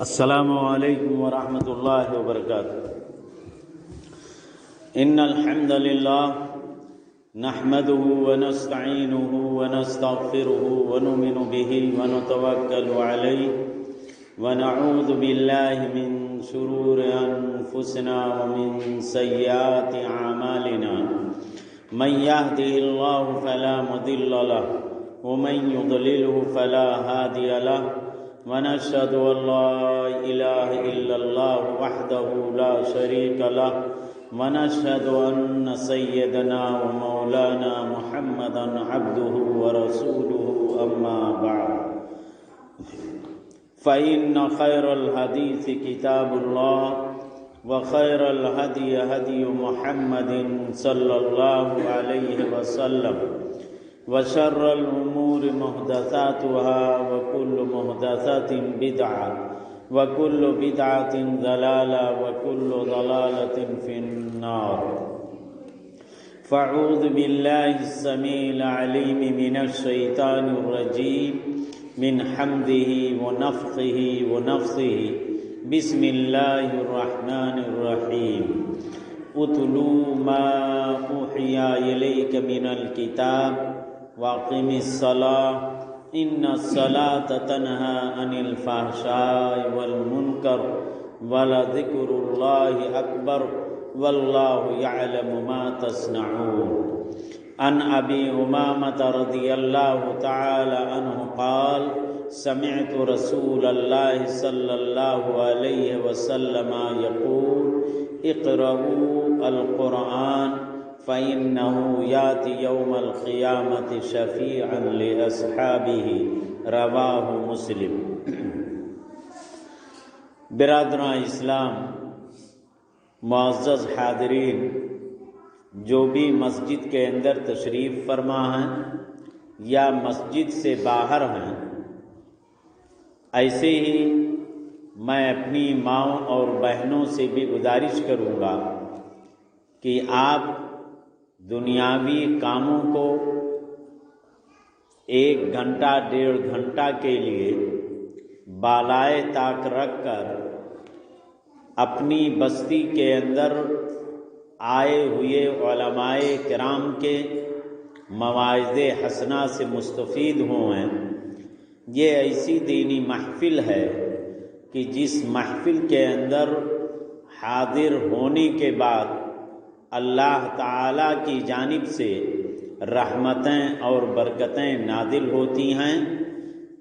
السلام علیکم ورحمۃ اللہ وبرکاتہ۔ ان الحمد للہ نحمده ونستعینه ونستغفره ونؤمن به ونتوکل علیہ ونعوذ باللہ من شرور انفسنا ومن سیئات اعمالنا من يهده اللہ فلا مضل له ومن يضلله فلا هادی له ونشهد أن لا إله إلا الله وحده لا شريك له ونشهد أن سيدنا ومولانا محمدا عبده ورسوله أما بعد فإن خير الحديث كتاب الله وخير الهدي هدي محمد صلى الله عليه وسلم وشر الأمور محدثاتها وكل محدثة بدعة وكل بدعة ضلالة وكل ضلالة في النار فأعوذ بالله السميع العليم من الشيطان الرجيم من حمده ونفخه ونفثه بسم الله الرحمن الرحيم اتلوا ما أوحي إليك من الكتاب واقم الصلاة ان الصلاة تنهى عن الفحشاء والمنکر ولذکر اللہ اکبر واللہ یعلم ما تصنعون۔ عن ابی امامة رضی اللہ تعالی عنہ قال سمعت رسول اللہ صلی اللہ علیہ وسلم یقول اقرؤوا القرآن فإنه يأتي يوم القيامة شفيعا لأصحابه رواہ مسلم۔ برادران اسلام، معزز حاضرین، جو بھی مسجد کے اندر تشریف فرما ہیں یا مسجد سے باہر ہیں، ایسے ہی میں اپنی ماؤں اور بہنوں سے بھی گزارش کروں گا کہ آپ دنیاوی کاموں کو 1 گھنٹہ 1.5 گھنٹہ کے لیے بالائے طاق رکھ کر اپنی بستی کے اندر آئے ہوئے علماء کرام کے مواعظ حسنہ سے مستفید ہوئے۔ یہ ایسی دینی محفل ہے کہ جس محفل کے اندر حاضر ہونے کے بعد اللہ تعالی کی جانب سے رحمتیں اور برکتیں نازل ہوتی ہیں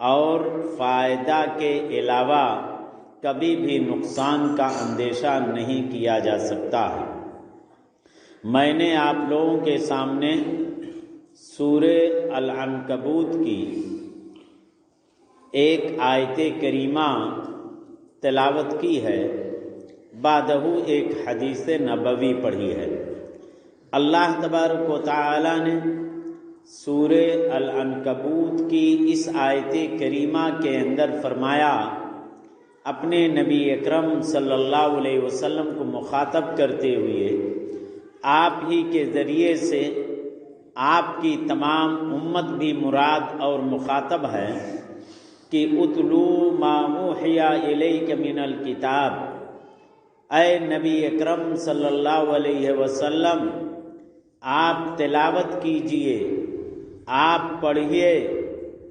اور فائدہ کے علاوہ کبھی بھی نقصان کا اندیشہ نہیں کیا جا سکتا ہے۔ میں نے آپ لوگوں کے سامنے سورہ العنکبوت کی ایک آیت کریمہ تلاوت کی ہے، بعدہ ایک حدیث نبوی پڑھی ہے۔ اللہ تبارک و تعالی نے سورہ العنکبوت کی اس آیت کریمہ کے اندر فرمایا، اپنے نبی اکرم صلی اللہ علیہ وسلم کو مخاطب کرتے ہوئے آپ ہی کے ذریعے سے آپ کی تمام امت بھی مراد اور مخاطب ہے کہ اتلو ما اوحی الیک من الکتاب، اے نبی اکرم صلی اللہ علیہ وسلم آپ تلاوت کیجئے، آپ پڑھیے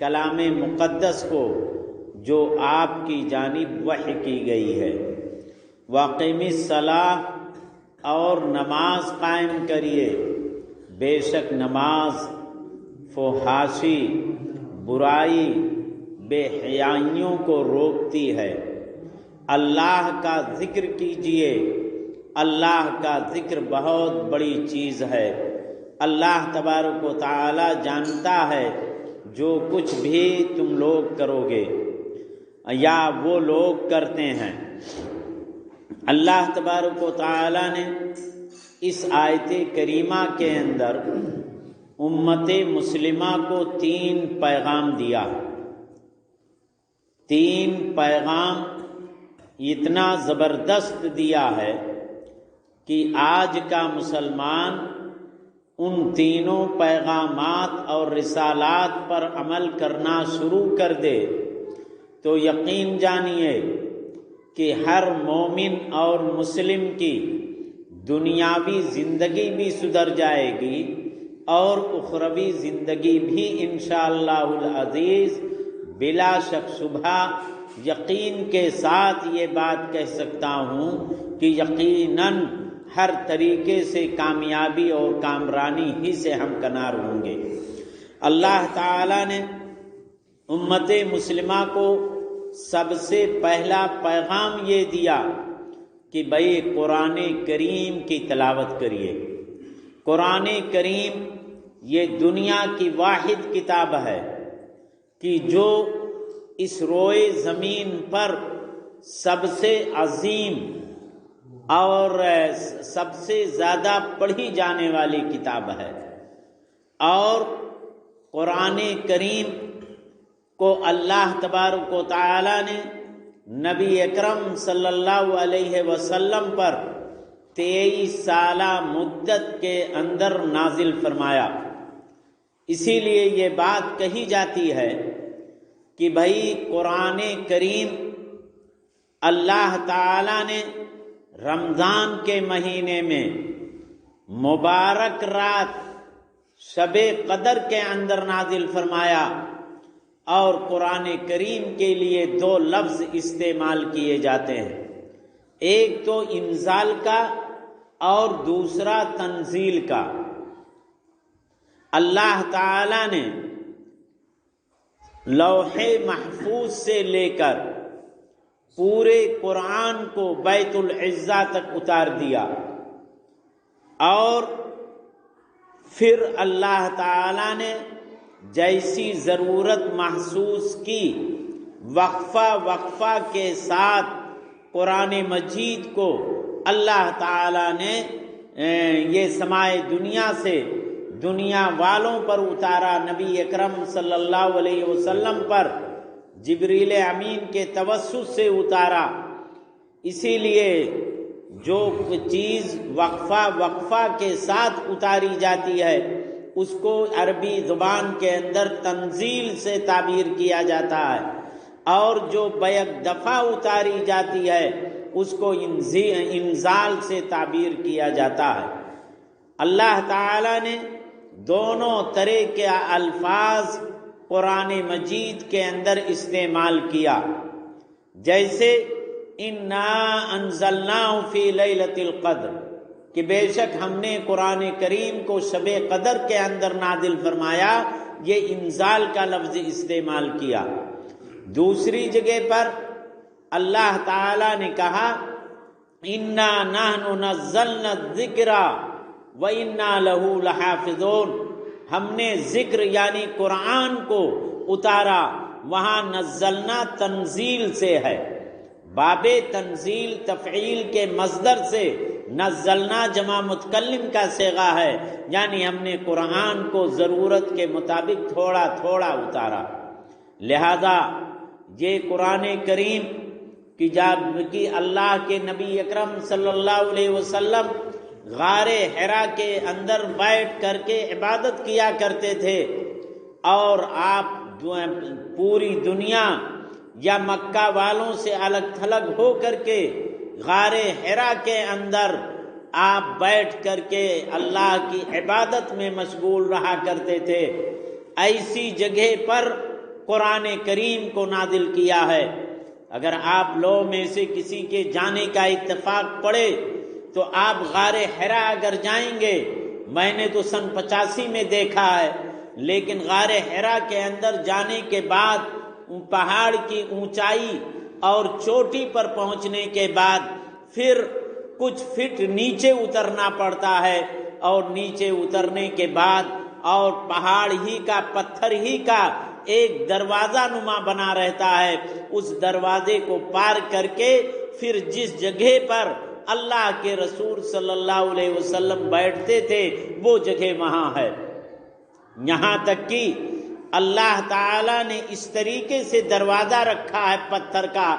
کلام مقدس کو جو آپ کی جانب وحی کی گئی ہے۔ واقم الصلاۃ، اور نماز قائم کریے، بے شک نماز فحاشی، برائی، بے حیائیوں کو روکتی ہے۔ اللہ کا ذکر کیجئے، اللہ کا ذکر بہت بڑی چیز ہے۔ اللہ تبارک و تعالی جانتا ہے جو کچھ بھی تم لوگ کرو گے یا وہ لوگ کرتے ہیں۔ اللہ تبارک و تعالی نے اس آیت کریمہ کے اندر امت مسلمہ کو 3 پیغام دیا۔ 3 پیغام اتنا زبردست دیا ہے کہ آج کا مسلمان ان تینوں پیغامات اور رسالات پر عمل کرنا شروع کر دے تو یقین جانیے کہ ہر مومن اور مسلم کی دنیاوی زندگی بھی سدھر جائے گی اور اخروی زندگی بھی انشاءاللہ العزیز بلا شک شبہ یقین کے ساتھ یہ بات کہہ سکتا ہوں کہ یقیناً ہر طریقے سے کامیابی اور کامرانی ہی سے ہم کنار ہوں گے۔ اللہ تعالیٰ نے امت مسلمہ کو سب سے پہلا پیغام یہ دیا کہ بھئی قرآن کریم کی تلاوت کریے۔ قرآن کریم یہ دنیا کی واحد کتاب ہے کہ جو اس روئے زمین پر سب سے عظیم اور سب سے زیادہ پڑھی جانے والی کتاب ہے، اور قرآن کریم کو اللہ تبارک و تعالی نے نبی اکرم صلی اللہ علیہ وسلم پر 23 سالہ مدت کے اندر نازل فرمایا۔ اسی لیے یہ بات کہی جاتی ہے کہ بھائی قرآن کریم اللہ تعالی نے رمضان کے مہینے میں مبارک رات شب قدر کے اندر نازل فرمایا، اور قرآن کریم کے لیے 2 لفظ استعمال کیے جاتے ہیں، ایک تو انزال کا اور دوسرا تنزیل کا۔ اللہ تعالی نے لوح محفوظ سے لے کر پورے قرآن کو بیت العزہ تک اتار دیا، اور پھر اللہ تعالی نے جیسی ضرورت محسوس کی وقفہ وقفہ کے ساتھ قرآن مجید کو اللہ تعالی نے یہ سمائے دنیا سے دنیا والوں پر اتارا، نبی اکرم صلی اللہ علیہ وسلم پر جبریل امین کے توسط سے اتارا۔ اسی لیے جو چیز وقفہ وقفہ کے ساتھ اتاری جاتی ہے اس کو عربی زبان کے اندر تنزیل سے تعبیر کیا جاتا ہے، اور جو بیک دفعہ اتاری جاتی ہے اس کو انزال سے تعبیر کیا جاتا ہے۔ اللہ تعالی نے دونوں طرح کے الفاظ قرآن مجید کے اندر استعمال کیا، جیسے انا انزلناہ فی لیلۃ القدر، کہ بے شک ہم نے قرآن کریم کو شب قدر کے اندر نازل فرمایا، یہ انزال کا لفظ استعمال کیا۔ دوسری جگہ پر اللہ تعالی نے کہا انا نحن نزلنا الذکر وانا لہ لحافظون، ہم نے ذکر یعنی قرآن کو اتارا، وہاں نزلنا تنزیل سے ہے، باب تنزیل تفعیل کے مصدر سے نزلنا جمع متکلم کا صیغہ ہے، یعنی ہم نے قرآن کو ضرورت کے مطابق تھوڑا تھوڑا اتارا۔ لہذا یہ قرآن کریم کی جب کہ اللہ کے نبی اکرم صلی اللہ علیہ وسلم غار حرا کے اندر بیٹھ کر کے عبادت کیا کرتے تھے، اور آپ پوری دنیا یا مکہ والوں سے الگ تھلگ ہو کر کے غار حرا کے اندر آپ بیٹھ کر کے اللہ کی عبادت میں مشغول رہا کرتے تھے۔ ایسی جگہ پر قرآن کریم کو نازل کیا ہے۔ اگر آپ لوگوں میں سے کسی کے جانے کا اتفاق پڑے تو آپ غار حرا اگر جائیں گے، میں نے تو سن 85 میں دیکھا ہے، لیکن غار حرا کے اندر جانے کے بعد پہاڑ کی اونچائی اور چوٹی پر پہنچنے کے بعد پھر کچھ فٹ نیچے اترنا پڑتا ہے، اور نیچے اترنے کے بعد اور پہاڑ ہی کا پتھر ہی کا ایک دروازہ نما بنا رہتا ہے، اس دروازے کو پار کر کے پھر جس جگہ پر اللہ کے رسول صلی اللہ علیہ وسلم بیٹھتے تھے وہ جگہ وہاں ہے۔ یہاں تک کہ اللہ تعالی نے اس طریقے سے دروازہ رکھا ہے پتھر کا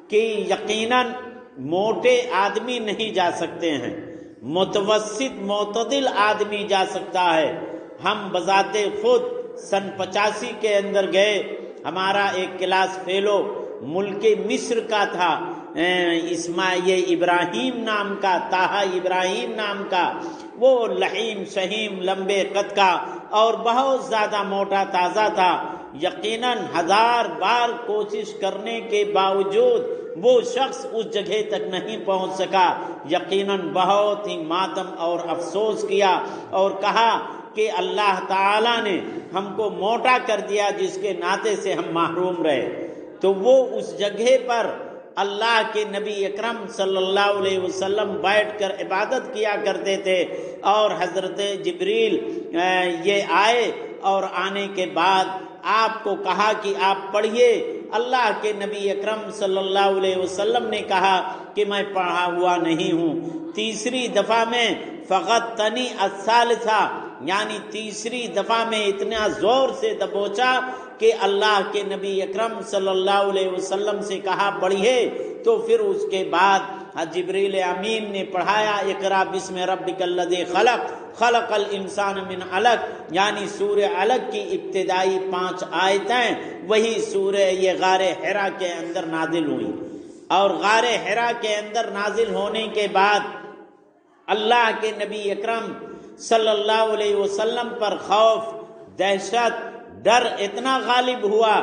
کہ یقیناً موٹے آدمی نہیں جا سکتے ہیں، متوسط معتدل آدمی جا سکتا ہے۔ ہم بذات خود سن 85 کے اندر گئے، ہمارا ایک کلاس فیلو ملک مصر کا تھا، اسماعیل ابراہیم نام کا، طٰہٰ ابراہیم نام کا، وہ لحیم شہیم لمبے قد کا اور بہت زیادہ موٹا تازہ تھا۔ یقیناً 1000 بار کوشش کرنے کے باوجود وہ شخص اس جگہ تک نہیں پہنچ سکا۔ یقیناً بہت ہی ماتم اور افسوس کیا اور کہا کہ اللہ تعالیٰ نے ہم کو موٹا کر دیا جس کے ناطے سے ہم محروم رہے۔ تو وہ اس جگہ پر اللہ کے نبی اکرم صلی اللہ علیہ وسلم بیٹھ کر عبادت کیا کرتے تھے، اور حضرت جبریل یہ آئے اور آنے کے بعد آپ کو کہا کہ آپ پڑھیے۔ اللہ کے نبی اکرم صلی اللہ علیہ وسلم نے کہا کہ میں پڑھا ہوا نہیں ہوں۔ تیسری دفعہ میں فغتنی الثالثہ، یعنی تیسری دفعہ میں اتنا زور سے دبوچا کہ اللہ کے نبی اکرم صلی اللہ علیہ وسلم سے کہا پڑھیے، تو پھر اس کے بعد جبریل امین نے پڑھایا اقرا بسم ربک الذی خلق خلق الانسان من علق، یعنی سورہ علق کی ابتدائی 5 آیتیں وہی سورہ یہ غار حرا کے اندر نازل ہوئی۔ اور غار حرا کے اندر نازل ہونے کے بعد اللہ کے نبی اکرم صلی اللہ علیہ وسلم پر خوف، دہشت، ڈر اتنا غالب ہوا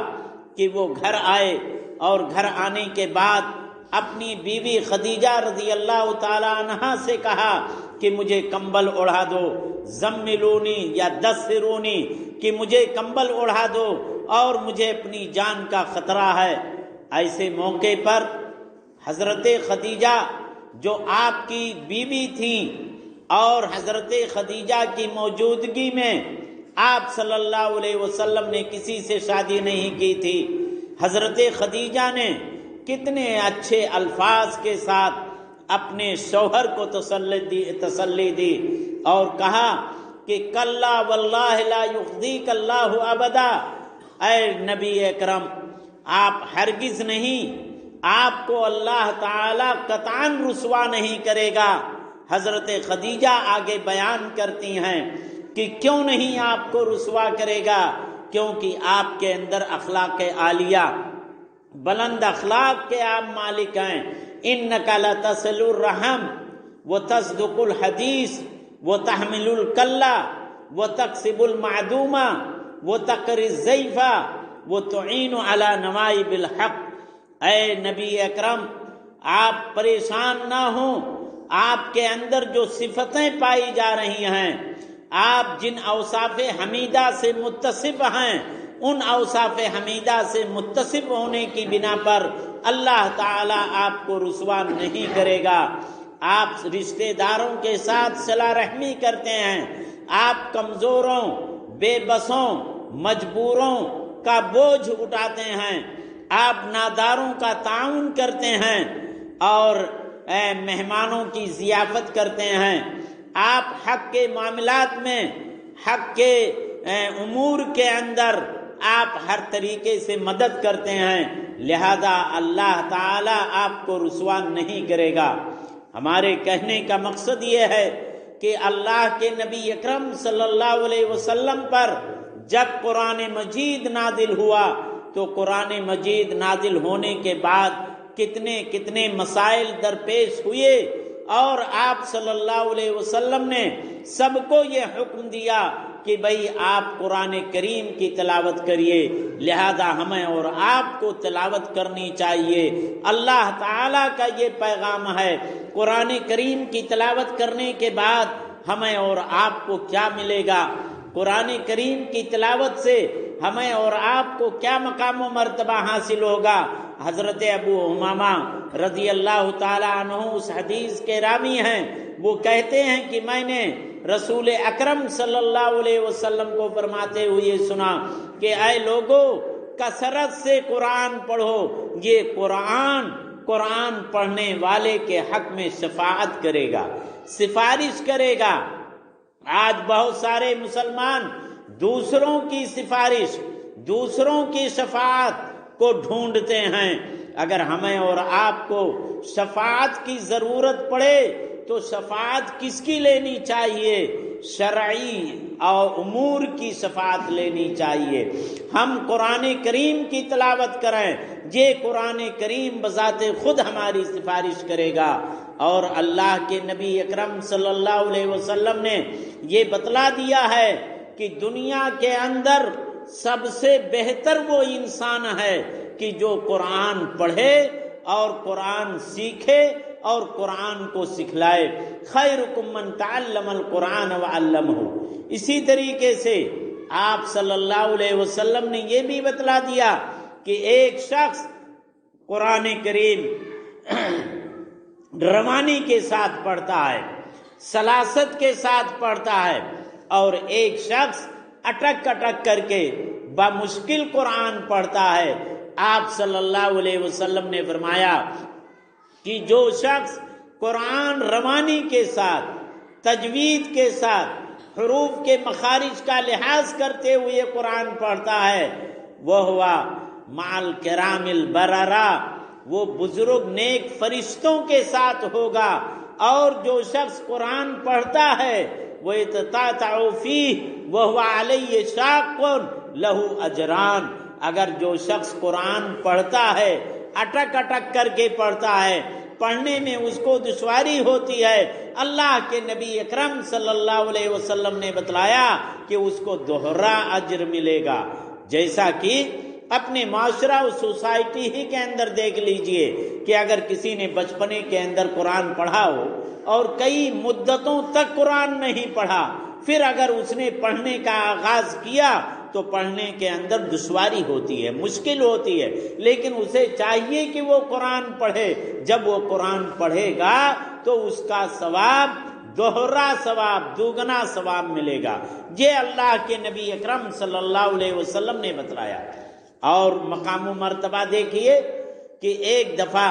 کہ وہ گھر آئے، اور گھر آنے کے بعد اپنی بیوی خدیجہ رضی اللہ تعالی عنہا سے کہا کہ مجھے کمبل اڑا دو، زملونی یا دثرونی، کہ مجھے کمبل اڑا دو اور مجھے اپنی جان کا خطرہ ہے۔ ایسے موقع پر حضرت خدیجہ جو آپ کی بیوی تھیں، اور حضرت خدیجہ کی موجودگی میں آپ صلی اللہ علیہ وسلم نے کسی سے شادی نہیں کی تھی، حضرت خدیجہ نے کتنے اچھے الفاظ کے ساتھ اپنے شوہر کو تسلی دی اور کہا کہ کلا واللہ لا یخزیک اللہ ابدا، اے نبی اکرم آپ ہرگز نہیں، آپ کو اللہ تعالی قطعاً رسوا نہیں کرے گا۔ حضرت خدیجہ آگے بیان کرتی ہیں کہ کیوں نہیں آپ کو رسوا کرے گا، کیونکہ آپ کے اندر اخلاق عالیہ، بلند اخلاق کے آپ مالک ہیں۔ انک لتصل الرحم وتصدق الحدیث وتحمل الکلہ وتکسب المعدومہ وتقری الضیف وتعین علی نوائب الحق۔ اے نبی اکرم آپ پریشان نہ ہوں، آپ کے اندر جو صفتیں پائی جا رہی ہیں، آپ جن اوصاف حمیدہ سے متصف ہیں، ان اوصاف حمیدہ سے متصف ہونے کی بنا پر اللہ تعالیٰ آپ کو رسوا نہیں کرے گا۔ آپ رشتہ داروں کے ساتھ صلہ رحمی کرتے ہیں، آپ کمزوروں، بے بسوں، مجبوروں کا بوجھ اٹھاتے ہیں، آپ ناداروں کا تعاون کرتے ہیں، اور مہمانوں کی ضیافت کرتے ہیں۔ آپ حق کے معاملات میں، حق کے امور کے اندر آپ ہر طریقے سے مدد کرتے ہیں، لہذا اللہ تعالی آپ کو رسوا نہیں کرے گا۔ ہمارے کہنے کا مقصد یہ ہے کہ اللہ کے نبی اکرم صلی اللہ علیہ وسلم پر جب قرآن مجید نازل ہوا تو قرآن مجید نازل ہونے کے بعد کتنے کتنے مسائل درپیش ہوئے، اور آپ صلی اللہ علیہ وسلم نے سب کو یہ حکم دیا کہ بھئی آپ قرآن کریم کی تلاوت کریے، لہذا ہمیں اور آپ کو تلاوت کرنی چاہیے۔ اللہ تعالیٰ کا یہ پیغام ہے، قرآن کریم کی تلاوت کرنے کے بعد ہمیں اور آپ کو کیا ملے گا، قرآن کریم کی تلاوت سے ہمیں اور آپ کو کیا مقام و مرتبہ حاصل ہوگا۔ حضرت ابو امامہ رضی اللہ تعالیٰ عنہ اس حدیث کے راوی ہیں، وہ کہتے ہیں کہ میں نے رسول اکرم صلی اللہ علیہ وسلم کو فرماتے ہوئے سنا کہ اے لوگو کثرت سے قرآن پڑھو، یہ قرآن پڑھنے والے کے حق میں شفاعت کرے گا، سفارش کرے گا۔ آج بہت سارے مسلمان دوسروں کی سفارش، دوسروں کی شفاعت کو ڈھونڈتے ہیں۔ اگر ہمیں اور آپ کو شفاعت کی ضرورت پڑے تو شفاعت کس کی لینی چاہیے؟ شرعی اور امور کی شفاعت لینی چاہیے۔ ہم قرآن کریم کی تلاوت کریں، یہ قرآن کریم بذات خود ہماری سفارش کرے گا۔ اور اللہ کے نبی اکرم صلی اللہ علیہ وسلم نے یہ بتلا دیا ہے کہ دنیا کے اندر سب سے بہتر وہ انسان ہے کہ جو قرآن پڑھے اور قرآن سیکھے اور قرآن کو سکھلائے۔ خیرکم من تعلم القرآن وعلمہ۔ اسی طریقے سے آپ صلی اللہ علیہ وسلم نے یہ بھی بتلا دیا کہ ایک شخص قرآن کریم روانی کے ساتھ پڑھتا ہے، سلاست کے ساتھ پڑھتا ہے، اور ایک شخص اٹک اٹک کر کے بمشکل قرآن پڑھتا ہے۔ آپ صلی اللہ علیہ وسلم نے فرمایا کہ جو شخص قرآن روانی کے ساتھ، تجوید کے ساتھ، حروف کے مخارج کا لحاظ کرتے ہوئے قرآن پڑھتا ہے، وہ ہوا مع الکرام البررہ، وہ بزرگ نیک فرشتوں کے ساتھ ہوگا۔ اور جو شخص قرآن پڑھتا ہے وَيَتَتَعْتَعُ فِيهِ وَهُوَ عَلَيْهِ شَاقٌ لَهُ أَجْرَانِ، اگر جو شخص قرآن پڑھتا ہے، اٹک اٹک کر کے پڑھتا ہے، پڑھنے میں اس کو دشواری ہوتی ہے، اللہ کے نبی اکرم صلی اللہ علیہ وسلم نے بتلایا کہ اس کو دوہرا اجر ملے گا۔ جیسا کہ اپنے معاشرہ اور سوسائٹی ہی کے اندر دیکھ لیجئے کہ اگر کسی نے بچپنے کے اندر قرآن پڑھا ہو اور کئی مدتوں تک قرآن نہیں پڑھا، پھر اگر اس نے پڑھنے کا آغاز کیا تو پڑھنے کے اندر دشواری ہوتی ہے، مشکل ہوتی ہے، لیکن اسے چاہیے کہ وہ قرآن پڑھے۔ جب وہ قرآن پڑھے گا تو اس کا ثواب دوہرا ثواب، دوگنا ثواب ملے گا۔ یہ اللہ کے نبی اکرم صلی اللہ علیہ وسلم نے بتلایا۔ اور مقام و مرتبہ دیکھیے کہ ایک دفعہ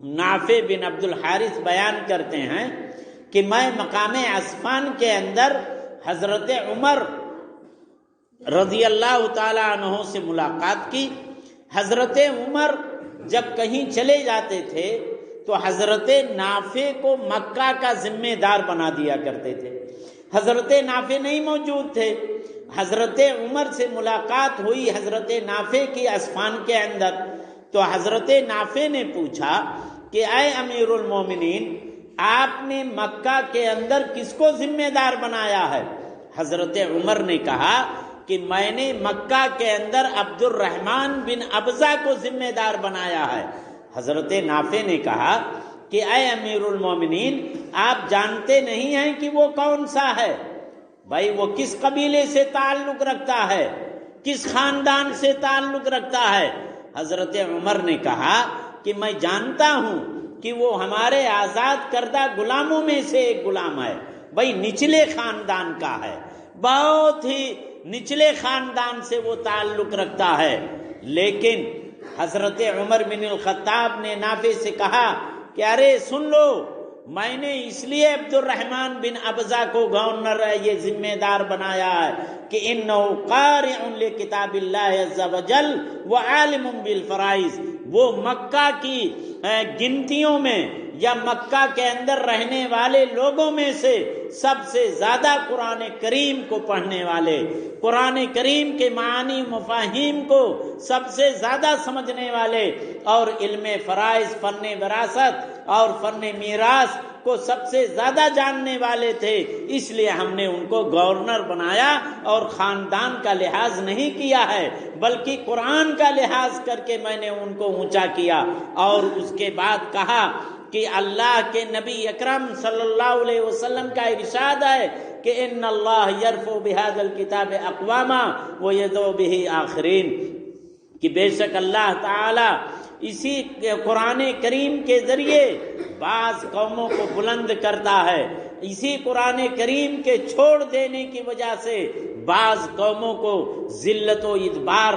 نافع بن عبد الحارث بیان کرتے ہیں کہ میں مقام عصفان کے اندر حضرت عمر رضی اللہ تعالی عنہ سے ملاقات کی۔ حضرت عمر جب کہیں چلے جاتے تھے تو حضرت نافع کو مکہ کا ذمہ دار بنا دیا کرتے تھے۔ حضرت نافع نہیں موجود تھے، حضرت عمر سے ملاقات ہوئی حضرت نافع کی عصفان کے اندر، تو حضرت نافع نے پوچھا کہ اے امیر المومنین، آپ نے مکہ کے اندر کس کو ذمہ دار بنایا ہے؟ حضرت عمر نے کہا کہ میں نے مکہ کے اندر عبد الرحمن بن ابزہ کو ذمہ دار بنایا ہے۔ حضرت نافع نے کہا کہ اے امیر المومنین، آپ جانتے نہیں ہیں کہ وہ کون سا ہے؟ بھائی وہ کس قبیلے سے تعلق رکھتا ہے، کس خاندان سے تعلق رکھتا ہے؟ حضرت عمر نے کہا کہ میں جانتا ہوں کہ وہ ہمارے آزاد کردہ غلاموں میں سے ایک غلام ہے، بھائی نچلے خاندان کا ہے، بہت ہی نچلے خاندان سے وہ تعلق رکھتا ہے۔ لیکن حضرت عمر بن الخطاب نے نافع سے کہا کہ ارے سن لو، میں نے اس لیے عبد الرحمن بن ابزہ کو گورنر یہ ذمہ دار بنایا ہے کہ انہ قارئ لکتاب اللہ عز وجل وعالم بالفرائض، وہ مکہ کی گنتیوں میں یا مکہ کے اندر رہنے والے لوگوں میں سے سب سے زیادہ قرآن کریم کو پڑھنے والے، قرآن کریم کے معانی مفاہیم کو سب سے زیادہ سمجھنے والے، اور علم فرائض، فن وراثت اور فن میراث کو سب سے زیادہ جاننے والے تھے۔ اس لیے ہم نے ان کو گورنر بنایا اور خاندان کا لحاظ نہیں کیا ہے بلکہ قرآن کا لحاظ کر کے میں نے ان کو اونچا کیا۔ اور اس کے بعد کہا کہ اللہ کے نبی اکرم صلی اللہ علیہ وسلم کا ارشاد ہے کہ ان اللہ یرفع بہذا الکتاب اقواما ویضع بہ آخرین، کہ بے شک اللہ تعالی اسی قرآن کریم کے ذریعے بعض قوموں کو بلند کرتا ہے، اسی قرآن کریم کے چھوڑ دینے کی وجہ سے بعض قوموں کو ذلت و ادبار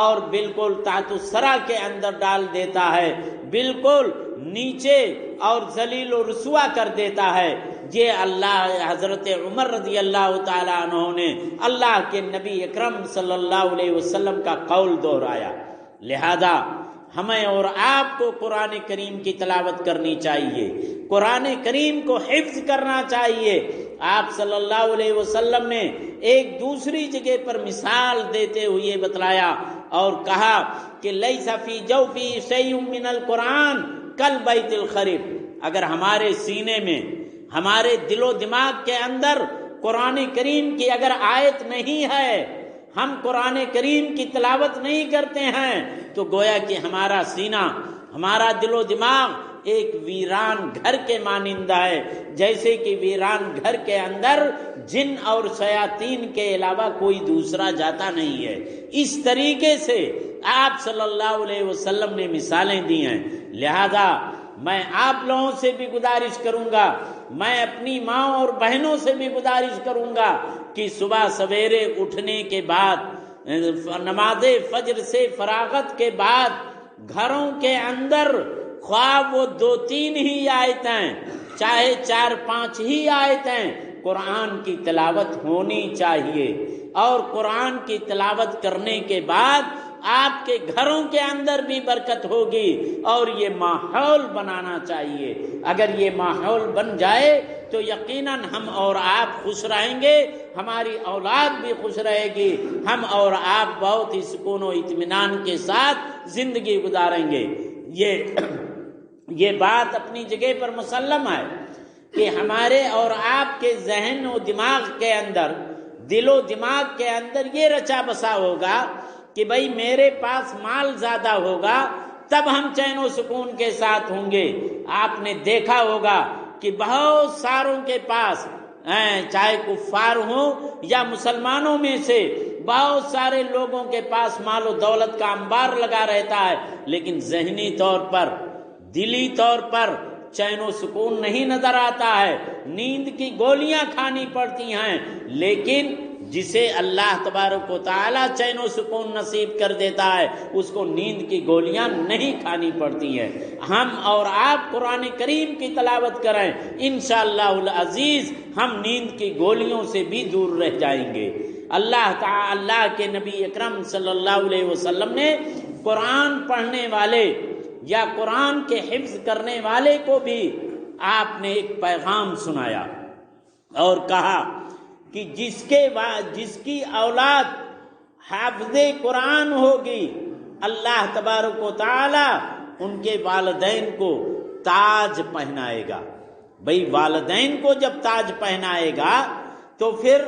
اور بالکل تحت الثری کے اندر ڈال دیتا ہے، بالکل نیچے اور ذلیل و رسوا کر دیتا ہے۔ یہ اللہ حضرت عمر رضی اللہ تعالی عنہ نے اللہ کے نبی اکرم صلی اللہ علیہ وسلم کا قول دہرایا۔ لہذا ہمیں اور آپ کو قرآن کریم کی تلاوت کرنی چاہیے، قرآن کریم کو حفظ کرنا چاہیے۔ آپ صلی اللہ علیہ وسلم نے ایک دوسری جگہ پر مثال دیتے ہوئے بتلایا اور کہا کہ لیس فی جوفی شیء من القرآن کالبیت الخرب، اگر ہمارے سینے میں، ہمارے دل و دماغ کے اندر قرآن کریم کی اگر آیت نہیں ہے، ہم قرآن کریم کی تلاوت نہیں کرتے ہیں، تو گویا کہ ہمارا سینہ، ہمارا دل و دماغ ایک ویران گھر کے مانندہ ہے، جیسے کہ ویران گھر کے اندر جن اور شیاطین کے علاوہ کوئی دوسرا جاتا نہیں ہے۔ اس طریقے سے آپ صلی اللہ علیہ وسلم نے مثالیں دی ہیں۔ لہذا میں آپ لوگوں سے بھی گزارش کروں گا، میں اپنی ماں اور بہنوں سے بھی گزارش کروں گا کہ صبح سویرے اٹھنے کے بعد، نماز فجر سے فراغت کے بعد گھروں کے اندر خواہ وہ 2-3 ہی آیتیں، چاہے 4-5 ہی آیتیں، قرآن کی تلاوت ہونی چاہیے۔ اور قرآن کی تلاوت کرنے کے بعد آپ کے گھروں کے اندر بھی برکت ہوگی، اور یہ ماحول بنانا چاہیے۔ اگر یہ ماحول بن جائے تو یقیناً ہم اور آپ خوش رہیں گے، ہماری اولاد بھی خوش رہے گی، ہم اور آپ بہت ہی سکون و اطمینان کے ساتھ زندگی گزاریں گے۔ یہ بات اپنی جگہ پر مسلم ہے کہ ہمارے اور آپ کے ذہن و دماغ کے اندر، دل و دماغ کے اندر یہ رچا بسا ہوگا کہ بھئی میرے پاس مال زیادہ ہوگا تب ہم چین و سکون کے ساتھ ہوں گے۔ آپ نے دیکھا ہوگا کہ بہت ساروں کے پاس، چاہے کفار ہوں یا مسلمانوں میں سے بہت سارے لوگوں کے پاس مال و دولت کا انبار لگا رہتا ہے، لیکن ذہنی طور پر، دلی طور پر چین و سکون نہیں نظر آتا ہے، نیند کی گولیاں کھانی پڑتی ہیں۔ لیکن جسے اللہ تبارک و تعالی چین و سکون نصیب کر دیتا ہے، اس کو نیند کی گولیاں نہیں کھانی پڑتی ہیں۔ ہم اور آپ قرآن کریم کی تلاوت کریں، انشاءاللہ العزیز ہم نیند کی گولیوں سے بھی دور رہ جائیں گے۔ اللہ کے نبی اکرم صلی اللہ علیہ وسلم نے قرآن پڑھنے والے یا قرآن کے حفظ کرنے والے کو بھی آپ نے ایک پیغام سنایا اور کہا کہ جس کی اولاد حافظ قرآن ہوگی، اللہ تبارک و تعالی ان کے والدین کو تاج پہنائے گا۔ بھئی والدین کو جب تاج پہنائے گا تو پھر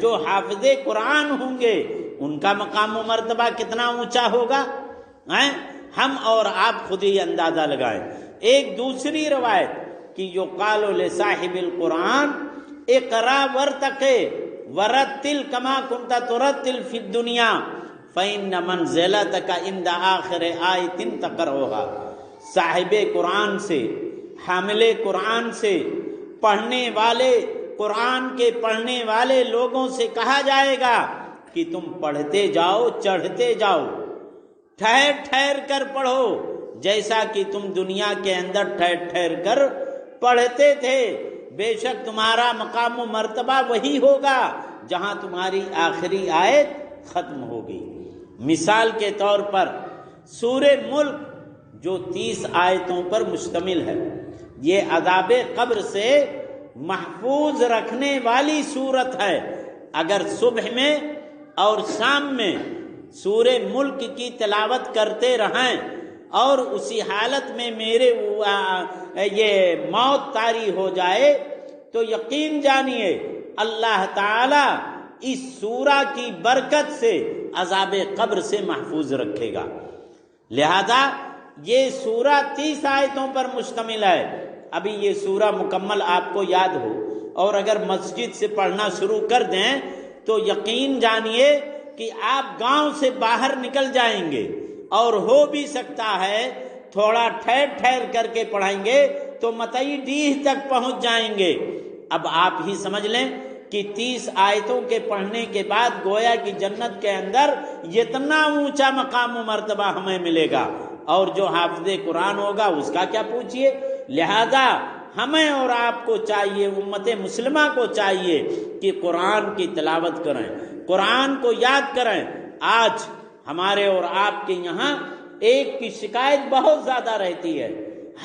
جو حافظ قرآن ہوں گے ان کا مقام و مرتبہ کتنا اونچا ہوگا، ہم اور آپ خود ہی اندازہ لگائیں۔ ایک دوسری روایت کہ یقال لصاحب القرآن اقرا ورتقِ ورتل کما کنت ترتل فی الدنیا فإن منزلتک عند آخر آیۃ تقرؤها۔ صاحب قرآن سے، حامل قرآن سے، پڑھنے والے قرآن کے پڑھنے والے لوگوں سے کہا جائے گا کہ تم پڑھتے جاؤ، چڑھتے جاؤ، ٹھہر ٹھہر کر پڑھو، جیسا کہ تم دنیا کے اندر ٹھہر ٹھہر کر پڑھتے تھے۔ بے شک تمہارا مقام و مرتبہ وہی ہوگا جہاں تمہاری آخری آیت ختم ہوگی۔ مثال کے طور پر سورہ ملک جو 30 آیتوں پر مشتمل ہے، یہ عذاب قبر سے محفوظ رکھنے والی سورت ہے۔ اگر صبح میں اور شام میں سورہ ملک کی تلاوت کرتے رہیں اور اسی حالت میں میرے یہ موت طاری ہو جائے تو یقین جانیے اللہ تعالی اس سورہ کی برکت سے عذاب قبر سے محفوظ رکھے گا۔ لہذا یہ سورہ 30 آیتوں پر مشتمل ہے۔ ابھی یہ سورہ مکمل آپ کو یاد ہو اور اگر مسجد سے پڑھنا شروع کر دیں تو یقین جانیے کہ آپ گاؤں سے باہر نکل جائیں گے، اور ہو بھی سکتا ہے تھوڑا ٹھہر ٹھہر کر کے پڑھیں گے تو متئی ڈیہ تک پہنچ جائیں گے۔ اب آپ ہی سمجھ لیں کہ 30 آیتوں کے پڑھنے کے بعد گویا کہ جنت کے اندر اتنا اونچا مقام و مرتبہ ہمیں ملے گا، اور جو حافظ قرآن ہوگا اس کا کیا پوچھیے۔ لہذا ہمیں اور آپ کو چاہیے، امت مسلمہ کو چاہیے کہ قرآن کی تلاوت کریں، قرآن کو یاد کریں۔ آج ہمارے اور آپ کے یہاں ایک کی شکایت بہت زیادہ رہتی ہے،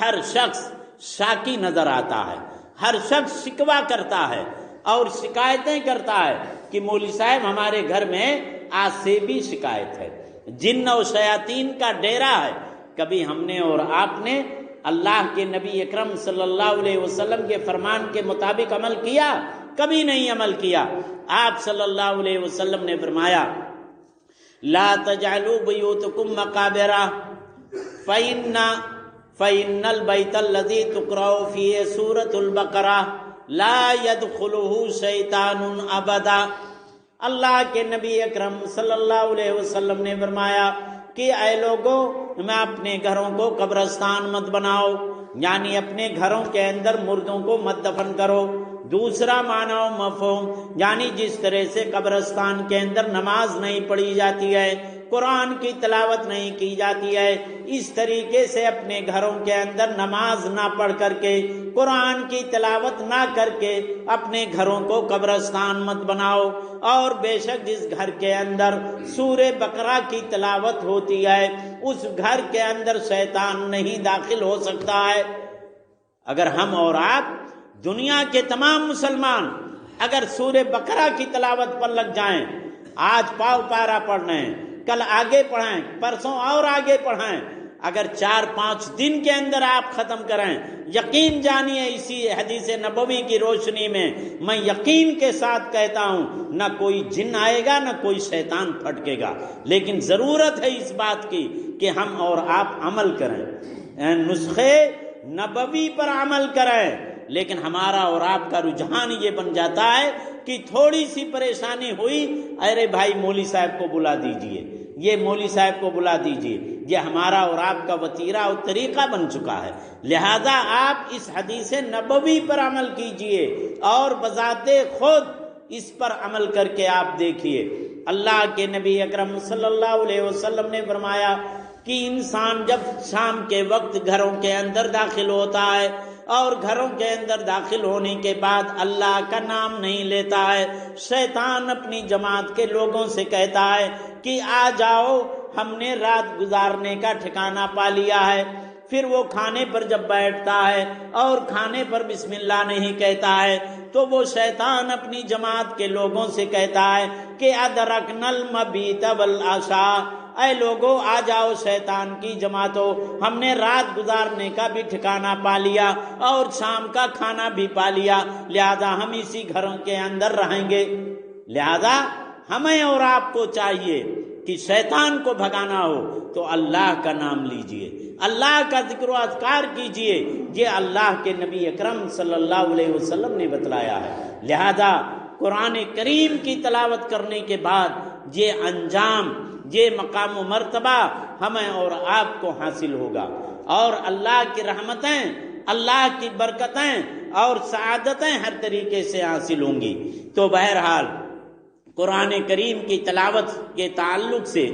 ہر شخص شاکی نظر آتا ہے، ہر شخص شکوہ کرتا ہے اور شکایتیں کرتا ہے کہ مولوی صاحب ہمارے گھر میں آج سے بھی شکایت ہے، جن و شیاطین کا ڈیرا ہے۔ کبھی ہم نے اور آپ نے اللہ کے نبی اکرم صلی اللہ علیہ وسلم کے فرمان کے مطابق عمل کیا؟ کبھی نہیں عمل کیا۔ آپ صلی اللہ علیہ وسلم نے فرمایا لا تجعلوا بیوتکم مقابر فإن البیت الذی تقرأ فیہ سورۃ البقرہ لا يدخلہ شیطان ابدا۔ اللہ کے نبی اکرم صلی اللہ علیہ وسلم نے فرمایا کہ اے لوگوں، میں اپنے گھروں کو قبرستان مت بناؤ، یعنی اپنے گھروں کے اندر مردوں کو مت دفن کرو۔ دوسرا معنی و مفہوم، یعنی جس طرح سے قبرستان کے اندر نماز نہیں پڑھی جاتی ہے، قرآن کی تلاوت نہیں کی جاتی ہے، اس طریقے سے اپنے گھروں کے اندر نماز نہ پڑھ کر کے، قرآن کی تلاوت نہ کر کے اپنے گھروں کو قبرستان مت بناؤ۔ اور بے شک جس گھر کے اندر سورہ بقرہ کی تلاوت ہوتی ہے اس گھر کے اندر شیطان نہیں داخل ہو سکتا ہے۔ اگر ہم اور آپ دنیا کے تمام مسلمان اگر سورہ بقرہ کی تلاوت پر لگ جائیں، آج پاؤ پارا پڑھ رہے ہیں، کل آگے پڑھائیں، پرسوں اور آگے پڑھائیں، اگر 4-5 دن کے اندر آپ ختم کریں، یقین جانیے اسی حدیث نبوی کی روشنی میں یقین کے ساتھ کہتا ہوں، نہ کوئی جن آئے گا نہ کوئی شیطان پھٹکے گا۔ لیکن ضرورت ہے اس بات کی کہ ہم اور آپ عمل کریں، نسخے نبوی پر عمل کریں۔ لیکن ہمارا اور آپ کا رجحان یہ بن جاتا ہے کہ تھوڑی سی پریشانی ہوئی، ارے بھائی مولوی صاحب کو بلا دیجئے، یہ مولوی صاحب کو بلا دیجئے، یہ ہمارا اور آپ کا وتیرہ اور طریقہ بن چکا ہے۔ لہذا آپ اس حدیث نبوی پر عمل کیجئے اور بذات خود اس پر عمل کر کے آپ دیکھیے۔ اللہ کے نبی اکرم صلی اللہ علیہ وسلم نے فرمایا کہ انسان جب شام کے وقت گھروں کے اندر داخل ہوتا ہے اور گھروں کے اندر داخل ہونے کے بعد اللہ کا نام نہیں لیتا ہے، شیطان اپنی جماعت کے لوگوں سے کہتا ہے کہ آ جاؤ، ہم نے رات گزارنے کا ٹھکانہ پا لیا ہے۔ پھر وہ کھانے پر جب بیٹھتا ہے اور کھانے پر بسم اللہ نہیں کہتا ہے تو وہ شیطان اپنی جماعت کے لوگوں سے کہتا ہے کہ ادرکنا المبیت والعشاء، اے لوگوں آ جاؤ شیطان کی جماعتوں، ہم نے رات گزارنے کا بھی ٹھکانہ پا لیا اور شام کا کھانا بھی پا لیا، لہذا ہم اسی گھروں کے اندر رہیں گے۔ لہذا ہمیں اور آپ کو چاہیے کہ شیطان کو بھگانا ہو تو اللہ کا نام لیجئے، اللہ کا ذکر و اذکار کیجئے، یہ اللہ کے نبی اکرم صلی اللہ علیہ وسلم نے بتلایا ہے۔ لہذا قرآن کریم کی تلاوت کرنے کے بعد یہ انجام، یہ مقام و مرتبہ ہمیں اور آپ کو حاصل ہوگا، اور اللہ کی رحمتیں، اللہ کی برکتیں اور سعادتیں ہر طریقے سے حاصل ہوں گی۔ تو بہرحال قرآن کریم کی تلاوت کے تعلق سے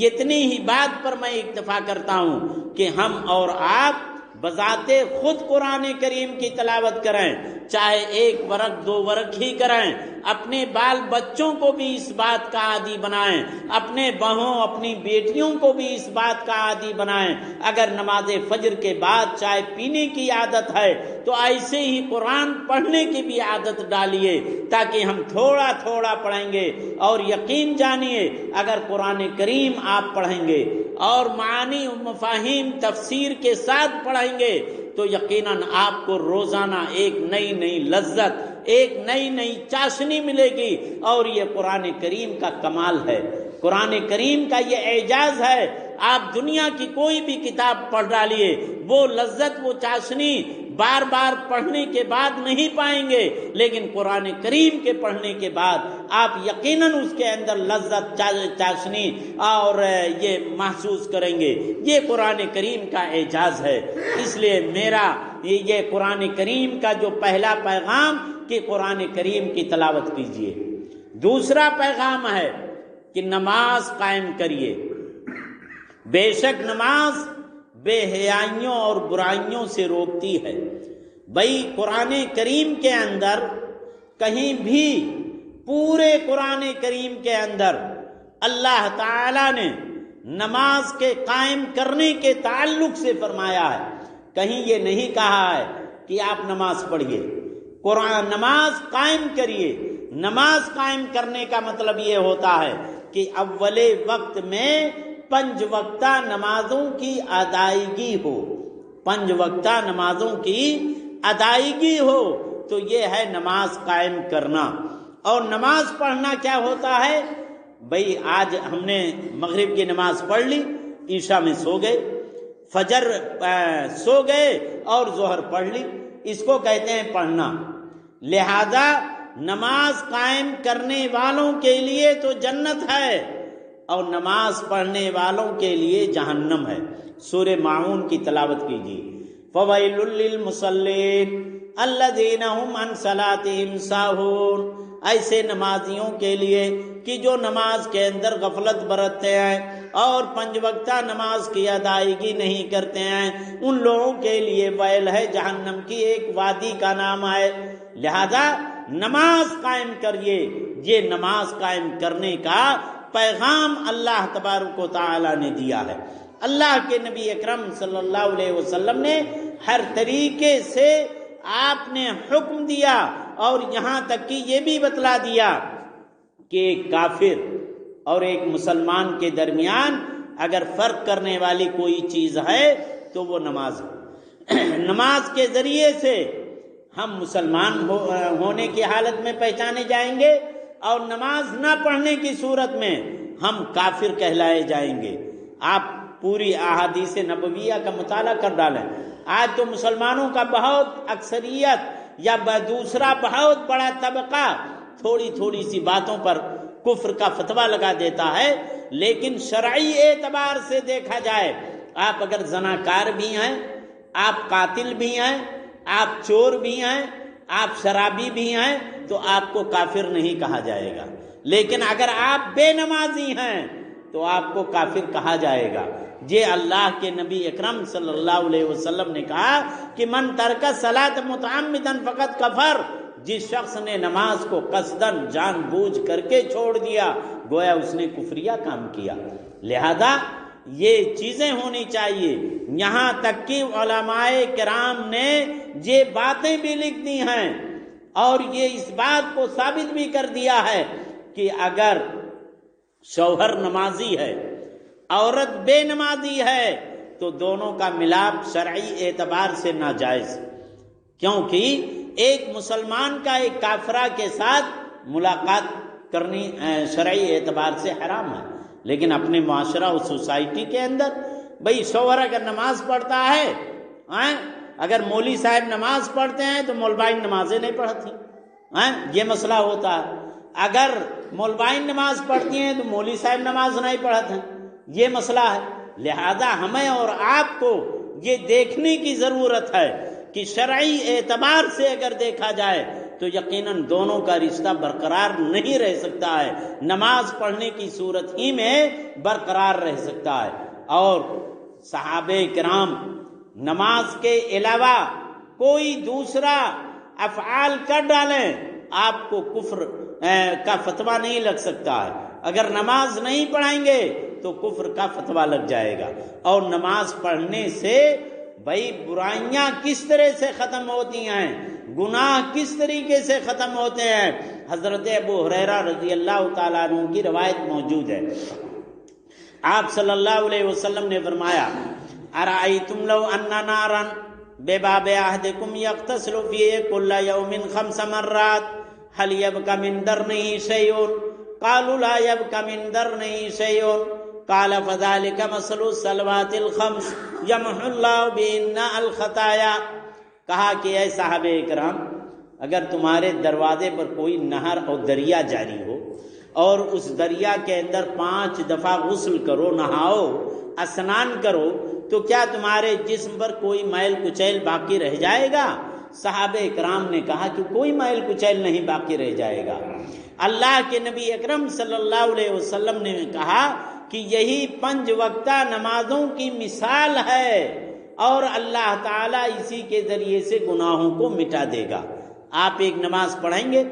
اتنی ہی بات پر میں اکتفا کرتا ہوں کہ ہم اور آپ بذات خود قرآن کریم کی تلاوت کریں، چاہے 1 ورق 2 ورق ہی کریں، اپنے بال بچوں کو بھی اس بات کا عادی بنائیں، اپنے بہوں اپنی بیٹیوں کو بھی اس بات کا عادی بنائیں۔ اگر نماز فجر کے بعد چائے پینے کی عادت ہے تو ایسے ہی قرآن پڑھنے کی بھی عادت ڈالیے، تاکہ ہم تھوڑا تھوڑا پڑھیں گے، اور یقین جانیے اگر قرآن کریم آپ پڑھیں گے اور معانی و مفاہیم تفسیر کے ساتھ پڑھیں گے تو یقیناً آپ کو روزانہ ایک نئی نئی لذت، ایک نئی نئی چاشنی ملے گی، اور یہ قرآن کریم کا کمال ہے، قرآن کریم کا یہ اعجاز ہے۔ آپ دنیا کی کوئی بھی کتاب پڑھ ڈالیے، وہ لذت، وہ چاشنی بار بار پڑھنے کے بعد نہیں پائیں گے، لیکن قرآن کریم کے پڑھنے کے بعد آپ یقیناً اس کے اندر لذت، چاشنی اور یہ محسوس کریں گے۔ یہ قرآن کریم کا اعجاز ہے۔ اس لیے میرا یہ قرآن کریم کا جو پہلا پیغام کہ قرآن کریم کی تلاوت کیجیے، دوسرا پیغام ہے کہ نماز قائم کریے۔ بے شک نماز بے حیائیوں اور برائیوں سے روکتی ہے۔ بھئی قرآن کریم کے اندر کہیں بھی، پورے قرآن کریم کے اندر اللہ تعالی نے نماز کے قائم کرنے کے تعلق سے فرمایا ہے، کہیں یہ نہیں کہا ہے کہ آپ نماز پڑھیے، قرآن نماز قائم کریے۔ نماز قائم کرنے کا مطلب یہ ہوتا ہے کہ اول وقت میں 5 وقتہ نمازوں کی ادائیگی ہو، 5 وقتہ نمازوں کی ادائیگی ہو، تو یہ ہے نماز قائم کرنا۔ اور نماز پڑھنا کیا ہوتا ہے؟ بھئی آج ہم نے مغرب کی نماز پڑھ لی، عشاء میں سو گئے، فجر سو گئے اور ظہر پڑھ لی، اس کو کہتے ہیں پڑھنا۔ لہذا نماز قائم کرنے والوں کے لیے تو جنت ہے اور نماز پڑھنے والوں کے لیے جہنم ہے۔ سورہ ماعون کی تلاوت کیجیے۔ فویل للمصلین الذین هم عن صلاتهم ساہون، ایسے نمازیوں کے لیے کہ جو نماز کے اندر غفلت برتتے ہیں اور 5 وقتہ نماز کی ادائیگی نہیں کرتے ہیں، ان لوگوں کے لیے ویل ہے، جہنم کی ایک وادی کا نام ہے۔ لہذا نماز قائم کریے، یہ نماز قائم کرنے کا پیغام اللہ تبارک و تعالی نے دیا ہے۔ اللہ کے نبی اکرم صلی اللہ علیہ وسلم نے ہر طریقے سے آپ نے حکم دیا، اور یہاں تک کہ یہ بھی بتلا دیا کہ ایک کافر اور ایک مسلمان کے درمیان اگر فرق کرنے والی کوئی چیز ہے تو وہ نماز ہے۔ نماز کے ذریعے سے ہم مسلمان ہونے کی حالت میں پہچانے جائیں گے، اور نماز نہ پڑھنے کی صورت میں ہم کافر کہلائے جائیں گے۔ آپ پوری احادیث نبویہ کا مطالعہ کر ڈالیں، آج تو مسلمانوں کا بہت اکثریت یا دوسرا بہت بڑا طبقہ تھوڑی تھوڑی سی باتوں پر کفر کا فتویٰ لگا دیتا ہے، لیکن شرعی اعتبار سے دیکھا جائے، آپ اگر زناکار بھی ہیں، آپ قاتل بھی ہیں، آپ چور بھی ہیں، آپ شرابی بھی ہیں، تو آپ کو کافر نہیں کہا جائے گا۔ لیکن اگر آپ بے نمازی ہیں تو آپ کو کافر کہا جائے گا۔ یہ اللہ کے نبی اکرم صلی اللہ علیہ وسلم نے کہا کہ من ترک الصلاۃ متعمدا فقد کفر، جس شخص نے نماز کو قصداً جان بوجھ کر کے چھوڑ دیا گویا اس نے کفریہ کام کیا۔ لہذا یہ چیزیں ہونی چاہیے۔ یہاں تک کہ علماء کرام نے یہ باتیں بھی لکھ دی ہیں اور یہ اس بات کو ثابت بھی کر دیا ہے کہ اگر شوہر نمازی ہے، عورت بے نمازی ہے، تو دونوں کا ملاپ شرعی اعتبار سے ناجائز، کیونکہ ایک مسلمان کا ایک کافرہ کے ساتھ ملاقات کرنی شرعی اعتبار سے حرام ہے، لیکن اپنے معاشرہ اور سوسائٹی کے اندر بھئی شوہر اگر نماز پڑھتا ہے، اگر مولوی صاحب نماز پڑھتے ہیں تو مولوائن نمازیں نہیں پڑھتی، یہ مسئلہ ہوتا ہے۔ اگر مولوائن نماز پڑھتی ہیں تو مولوی صاحب نماز نہیں پڑھتے ہیں، یہ مسئلہ ہے۔ لہذا ہمیں اور آپ کو یہ دیکھنے کی ضرورت ہے کہ شرعی اعتبار سے اگر دیکھا جائے تو یقیناً دونوں کا رشتہ برقرار نہیں رہ سکتا ہے، نماز پڑھنے کی صورت ہی میں برقرار رہ سکتا ہے۔ اور صحابہ کرام نماز کے علاوہ کوئی دوسرا افعال کر ڈالیں آپ کو کفر کا فتویٰ نہیں لگ سکتا ہے۔ اگر نماز نہیں پڑھیں گے تو کفر کا فتویٰ لگ جائے گا۔ اور نماز پڑھنے سے بھائی برائیاں کس طرح سے ختم ہوتی ہیں، گناہ کس طریقے سے ختم ہوتے ہیں، حضرت ابو ہریرہ رضی اللہ تعالیٰ عنہ کی روایت موجود ہے۔ آپ صلی اللہ علیہ وسلم نے فرمایا ارأیتم لو ان نارا بباب احدکم یغتسل فیہ کل یوم 5 مرات هل يبقى من درنه شيء؟ قالوا لا يبقى من درنه شيء قال فذلك مثل الصلوات الخمس يمحو الله بهن الخطايا۔ کہا کہ اے صحابہ کرام، اگر تمہارے دروازے پر کوئی نہر اور دریا جاری ہو اور اس دریا کے اندر 5 دفعہ غسل کرو، نہاؤ، اسنان کرو، تو کیا تمہارے جسم پر کوئی میل کچیل باقی رہ جائے گا؟ صحابہ کرام نے کہا کہ کوئی میل کچیل نہیں باقی رہ جائے گا۔ اللہ کے نبی اکرم صلی اللہ علیہ وسلم نے کہا کہ یہی 5 وقتہ نمازوں کی مثال ہے، اور اللہ تعالیٰ اسی کے ذریعے سے گناہوں کو مٹا دے گا۔ آپ ایک نماز پڑھیں گے،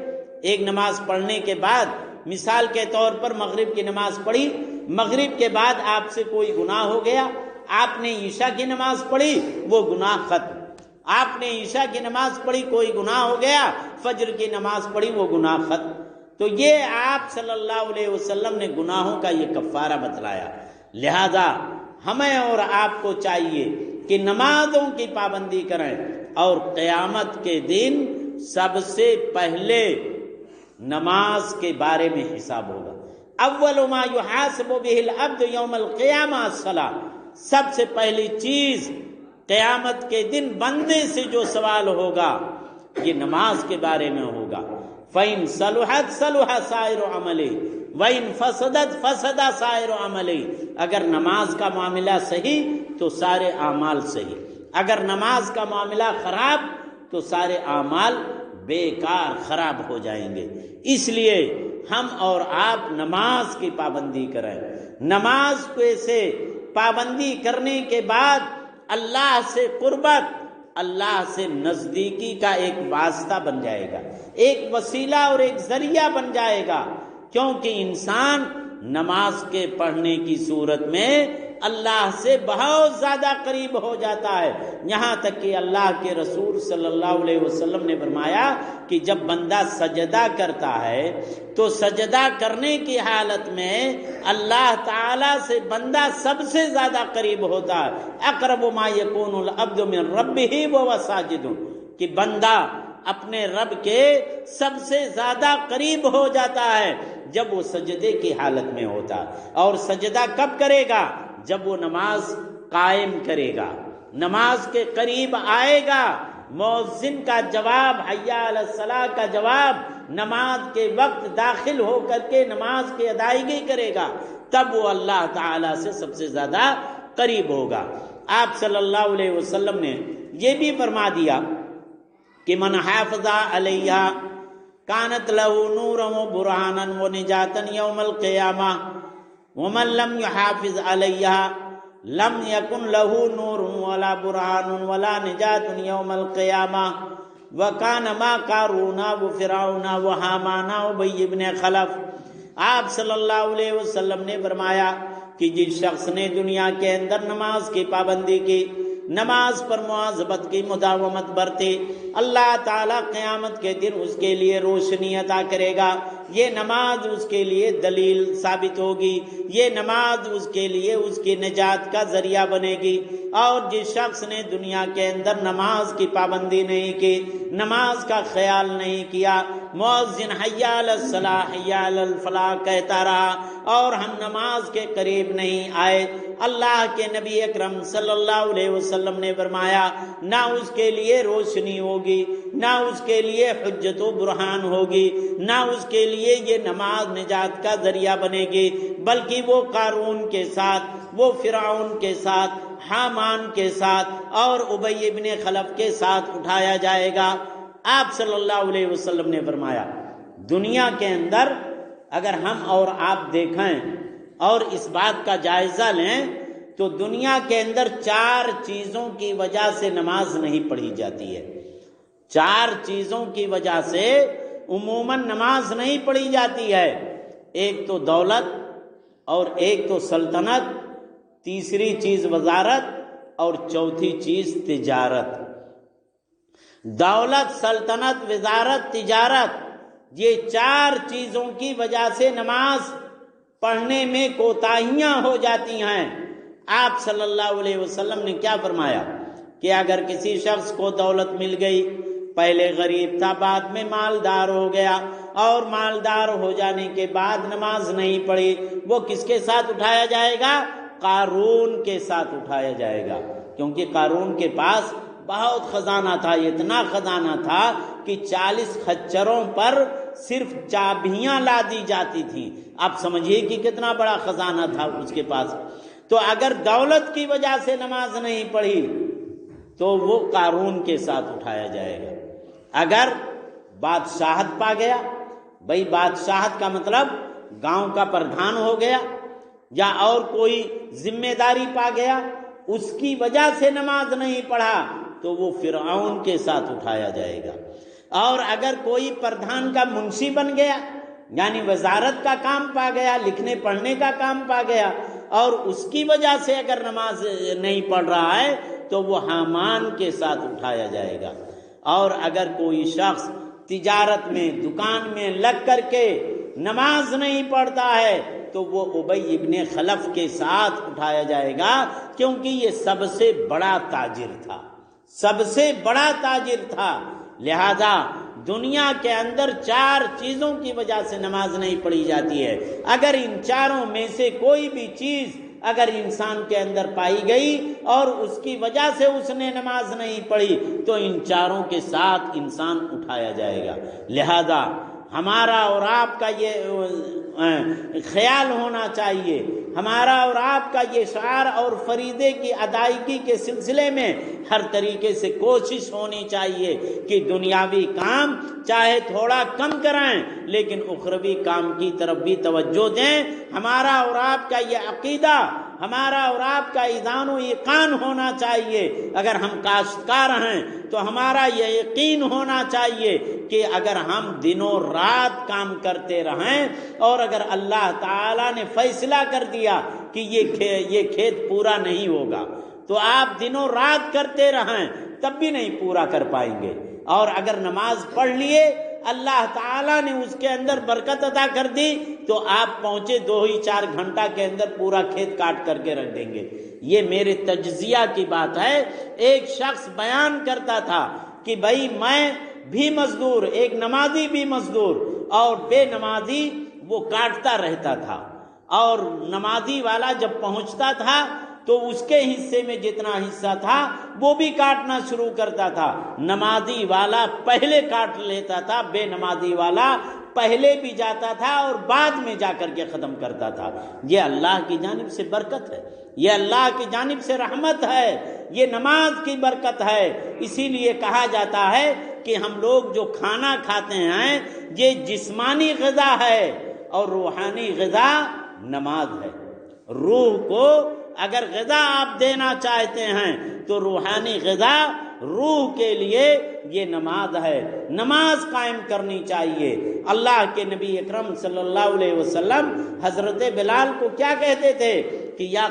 ایک نماز پڑھنے کے بعد مثال کے طور پر مغرب کی نماز پڑھی، مغرب کے بعد آپ سے کوئی گناہ ہو گیا، آپ نے عشاء کی نماز پڑھی، وہ گناہ ختم۔ آپ نے عشاء کی نماز پڑھی، کوئی گناہ ہو گیا، فجر کی نماز پڑھی، وہ گناہ ختم۔ تو یہ آپ صلی اللہ علیہ وسلم نے گناہوں کا یہ کفارہ بتلایا۔ لہذا ہمیں اور آپ کو چاہیے کہ نمازوں کی پابندی کریں، اور قیامت کے دن سب سے پہلے نماز کے بارے میں حساب ہوگا۔ اول ما یحاسب بہ العبد یوم القیامہ الصلاۃ، سب سے پہلی چیز قیامت کے دن بندے سے جو سوال ہوگا یہ نماز کے بارے میں ہوگا۔ فَإِن صَلُحَتْ صَلُحَ سَائِرُ عَمَلِهِ وَإِن فَسَدَتْ فَسَدَ سَائِرُ عَمَلِهِ، اگر نماز کا معاملہ صحیح تو سارے اعمال صحیح، اگر نماز کا معاملہ خراب تو سارے اعمال بیکار خراب ہو جائیں گے۔ اس لیے ہم اور آپ نماز کی پابندی کریں۔ نماز کو سے پابندی کرنے کے بعد اللہ سے قربت، اللہ سے نزدیکی کا ایک واسطہ بن جائے گا، ایک وسیلہ اور ایک ذریعہ بن جائے گا، کیونکہ انسان نماز کے پڑھنے کی صورت میں اللہ سے بہت زیادہ قریب ہو جاتا ہے، یہاں تک کہ اللہ کے رسول صلی اللہ علیہ وسلم نے فرمایا کہ جب بندہ سجدہ کرتا ہے تو سجدہ کرنے کی حالت میں اللہ تعالی سے بندہ سب سے زیادہ قریب ہوتا ہے۔ اقرب ما یکون العبد من ربہ وہو ساجد، کہ بندہ اپنے رب کے سب سے زیادہ قریب ہو جاتا ہے جب وہ سجدے کی حالت میں ہوتا ہے۔ اور سجدہ کب کرے گا؟ جب وہ نماز قائم کرے گا، نماز کے قریب آئے گا، مؤذن کا جواب، حی علی الصلاۃ کا جواب، نماز کے وقت داخل ہو کر کے نماز کی ادائیگی کرے گا، تب وہ اللہ تعالی سے سب سے زیادہ قریب ہوگا۔ آپ صلی اللہ علیہ وسلم نے یہ بھی فرما دیا کہ من حافظ علیہا کانت لہ نورا و برہانا و نجاتا یوم القیامہ ومن لم يحافظ علیہا لم یکن لہ نور ولا برہان ولا نجات یوم القیامہ وکان ما قارون و فرعون و حامان و ابی بن خلف۔ آپ صلی اللہ علیہ وسلم نے فرمایا کہ جس شخص نے دنیا کے اندر نماز کی پابندی کی، نماز پر مواظبت کی، مداومت برتی، اللہ تعالیٰ قیامت کے دن اس کے لیے روشنی عطا کرے گا۔ یہ نماز اس کے لیے دلیل ثابت ہوگی، یہ نماز اس کے لیے اس کی نجات کا ذریعہ بنے گی۔ اور جس شخص نے دنیا کے اندر نماز کی پابندی نہیں کی، نماز کا خیال نہیں کیا، مؤذن حی علی الصلاۃ حی علی الفلاح کہتا رہا اور ہم نماز کے قریب نہیں آئے، اللہ کے نبی اکرم صلی اللہ علیہ وسلم نے فرمایا نہ اس کے لیے روشنی ہوگی، نہ اس کے لیے حجت و برہان ہوگی، نہ اس کے لیے یہ نماز نجات کا ذریعہ بنے گی، بلکہ وہ قارون کے ساتھ، وہ فرعون کے ساتھ، حامان کے ساتھ اور ابی ابن خلف کے ساتھ اٹھایا جائے گا۔ آپ صلی اللہ علیہ وسلم نے فرمایا دنیا کے اندر اگر ہم اور آپ دیکھیں اور اس بات کا جائزہ لیں تو دنیا کے اندر 4 چیزوں کی وجہ سے نماز نہیں پڑھی جاتی ہے۔ 4 چیزوں کی وجہ سے عموماً نماز نہیں پڑھی جاتی ہے۔ ایک تو دولت، اور ایک تو سلطنت، تیسری چیز وزارت، اور چوتھی چیز تجارت۔ دولت، سلطنت، وزارت، تجارت، یہ 4 چیزوں کی وجہ سے نماز پڑھنے میں کوتاہیاں ہو جاتی ہیں۔ آپ صلی اللہ علیہ وسلم نے کیا فرمایا کہ اگر کسی شخص کو دولت مل گئی، پہلے غریب تھا بعد میں مالدار ہو گیا، اور مالدار ہو جانے کے بعد نماز نہیں پڑھی، وہ کس کے ساتھ اٹھایا جائے گا؟ قارون کے ساتھ اٹھایا جائے گا، کیونکہ قارون کے پاس بہت خزانہ تھا، اتنا خزانہ تھا کہ 40 خچروں پر صرف چابیاں لا دی جاتی تھیں۔ آپ سمجھیے کہ کتنا بڑا خزانہ تھا اس کے پاس۔ تو اگر دولت کی وجہ سے نماز نہیں پڑھی تو وہ قارون کے ساتھ اٹھایا جائے گا۔ اگر بادشاہت پا گیا، بھئی بادشاہت کا مطلب گاؤں کا پردھان ہو گیا، یا اور کوئی ذمہ داری پا گیا، اس کی وجہ سے نماز نہیں پڑھا تو وہ فرعون کے ساتھ اٹھایا جائے گا۔ اور اگر کوئی پردھان کا منشی بن گیا، یعنی وزارت کا کام پا گیا، لکھنے پڑھنے کا کام پا گیا، اور اس کی وجہ سے اگر نماز نہیں پڑھ رہا ہے تو وہ حامان کے ساتھ اٹھایا جائے گا۔ اور اگر کوئی شخص تجارت میں، دکان میں لگ کر کے نماز نہیں پڑھتا ہے تو وہ ابی ابن خلف کے ساتھ اٹھایا جائے گا، کیونکہ یہ سب سے بڑا تاجر تھا، سب سے بڑا تاجر تھا۔ لہذا دنیا کے اندر 4 چیزوں کی وجہ سے نماز نہیں پڑھی جاتی ہے۔ اگر ان 4 میں سے کوئی بھی چیز اگر انسان کے اندر پائی گئی اور اس کی وجہ سے اس نے نماز نہیں پڑھی تو ان 4 کے ساتھ انسان اٹھایا جائے گا۔ لہذا ہمارا اور آپ کا یہ خیال ہونا چاہیے، ہمارا اور آپ کا یہ شعار اور فریضے کی ادائیگی کے سلسلے میں ہر طریقے سے کوشش ہونی چاہیے کہ دنیاوی کام چاہے تھوڑا کم کریں لیکن اخروی کام کی طرف بھی توجہ دیں۔ ہمارا اور آپ کا یہ عقیدہ، ہمارا اور آپ کا ایذان و ایقان ہونا چاہیے۔ اگر ہم کاشتکار ہیں تو ہمارا یہ یقین ہونا چاہیے کہ اگر ہم دنوں رات کام کرتے رہیں اور اگر اللہ تعالیٰ نے فیصلہ کر دیا کہ یہ کھیت پورا نہیں ہوگا تو آپ دنوں رات کرتے رہیں تب بھی نہیں پورا کر پائیں گے۔ اور اگر نماز پڑھ لیے، اللہ تعالیٰ نے اس کے اندر برکت عطا کر دی تو آپ پہنچے 2 ہی 4 گھنٹہ کے اندر پورا کھیت کاٹ کر کے رکھ دیں گے۔ یہ میرے تجزیہ کی بات ہے۔ ایک شخص بیان کرتا تھا کہ بھائی میں بھی مزدور، ایک نمازی بھی مزدور، اور بے نمازی وہ کاٹتا رہتا تھا، اور نمازی والا جب پہنچتا تھا تو اس کے حصے میں جتنا حصہ تھا وہ بھی کاٹنا شروع کرتا تھا۔ نمازی والا پہلے کاٹ لیتا تھا، بے نمازی والا پہلے بھی جاتا تھا اور بعد میں جا کر کے ختم کرتا تھا۔ یہ اللہ کی جانب سے برکت ہے، یہ اللہ کی جانب سے رحمت ہے، یہ نماز کی برکت ہے۔ اسی لیے کہا جاتا ہے کہ ہم لوگ جو کھانا کھاتے ہیں یہ جسمانی غذا ہے اور روحانی غذا نماز ہے۔ روح کو اگر غذا آپ دینا چاہتے ہیں تو روحانی غذا روح کے لیے یہ نماز ہے، نماز قائم کرنی چاہیے۔ اللہ کے نبی اکرم صلی اللہ علیہ وسلم حضرت بلال کو کیا کہتے تھے کہ یا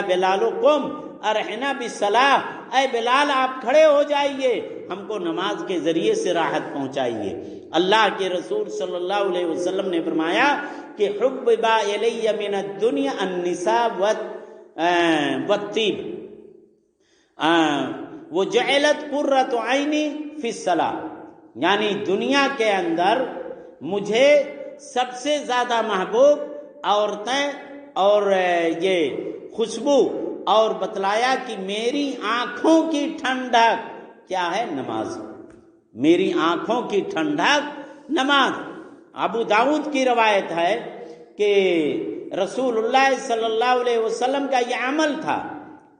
بلال قم ارحنا بالصلاۃ، اے بلال آپ کھڑے ہو جائیے، ہم کو نماز کے ذریعے سے راحت پہنچائیے۔ اللہ کے رسول صلی اللہ علیہ وسلم نے فرمایا کہ حبب الی من الدنیا النساء والطیب وجعلت قرۃ عینی فی الصلاۃ، یعنی دنیا کے اندر مجھے سب سے زیادہ محبوب عورتیں اور یہ خوشبو، اور بتلایا کہ میری آنکھوں کی ٹھنڈک کیا ہے؟ نماز۔ میری آنکھوں کی ٹھنڈک نماز۔ ابو داؤد کی روایت ہے کہ رسول اللہ صلی اللہ علیہ وسلم کا یہ عمل تھا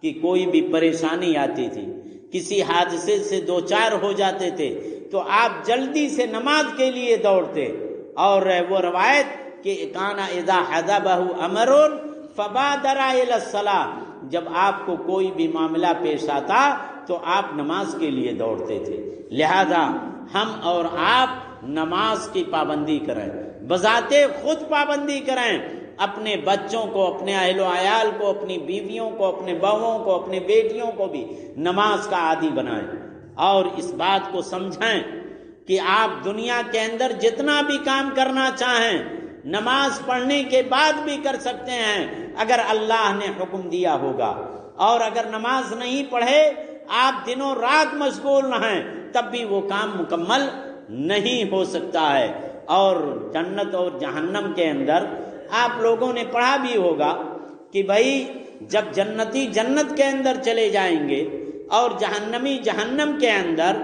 کہ کوئی بھی پریشانی آتی تھی، کسی حادثے سے 2-4 ہو جاتے تھے تو آپ جلدی سے نماز کے لیے دوڑتے، اور وہ روایت کہ کانا اذا حضبہ امر فبادر الی الصلاۃ، جب آپ کو کوئی بھی معاملہ پیش آتا تو آپ نماز کے لیے دوڑتے تھے۔ لہذا ہم اور آپ نماز کی پابندی کریں، بذات خود پابندی کریں، اپنے بچوں کو، اپنے اہل و عیال کو، اپنی بیویوں کو، اپنے بہووں کو، اپنے بیٹیوں کو بھی نماز کا عادی بنائیں، اور اس بات کو سمجھیں کہ آپ دنیا کے اندر جتنا بھی کام کرنا چاہیں نماز پڑھنے کے بعد بھی کر سکتے ہیں اگر اللہ نے حکم دیا ہوگا، اور اگر نماز نہیں پڑھے آپ دنوں رات مشغول رہیں تب بھی وہ کام مکمل نہیں ہو سکتا ہے۔ اور جنت اور جہنم کے اندر آپ لوگوں نے پڑھا بھی ہوگا کہ بھائی جب جنتی جنت کے اندر چلے جائیں گے اور جہنمی جہنم کے اندر،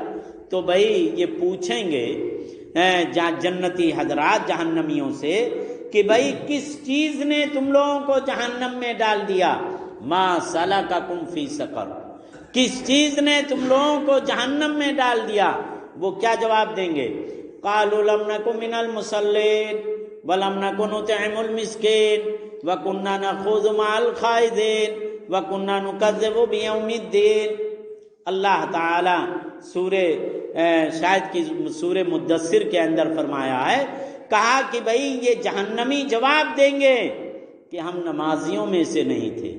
تو بھائی یہ پوچھیں گے جنتی حضرات جہنمیوں سے کہ بھائی کس چیز نے تم لوگوں کو جہنم میں ڈال دیا؟ ما سلککم فی سقر، کس چیز نے تم لوگوں کو جہنم میں ڈال دیا؟ وہ کیا جواب دیں گے؟ قالوا لم نک من المصلین ولم نک نطعم المسکین وکنا نخوض مع الخائضین وکنا نکذب بیوم الدین۔ اللہ تعالی شاید کی سورہ مدثر کے اندر فرمایا ہے کہا کہ بھائی یہ جہنمی جواب دیں گے کہ ہم نمازیوں میں سے نہیں تھے۔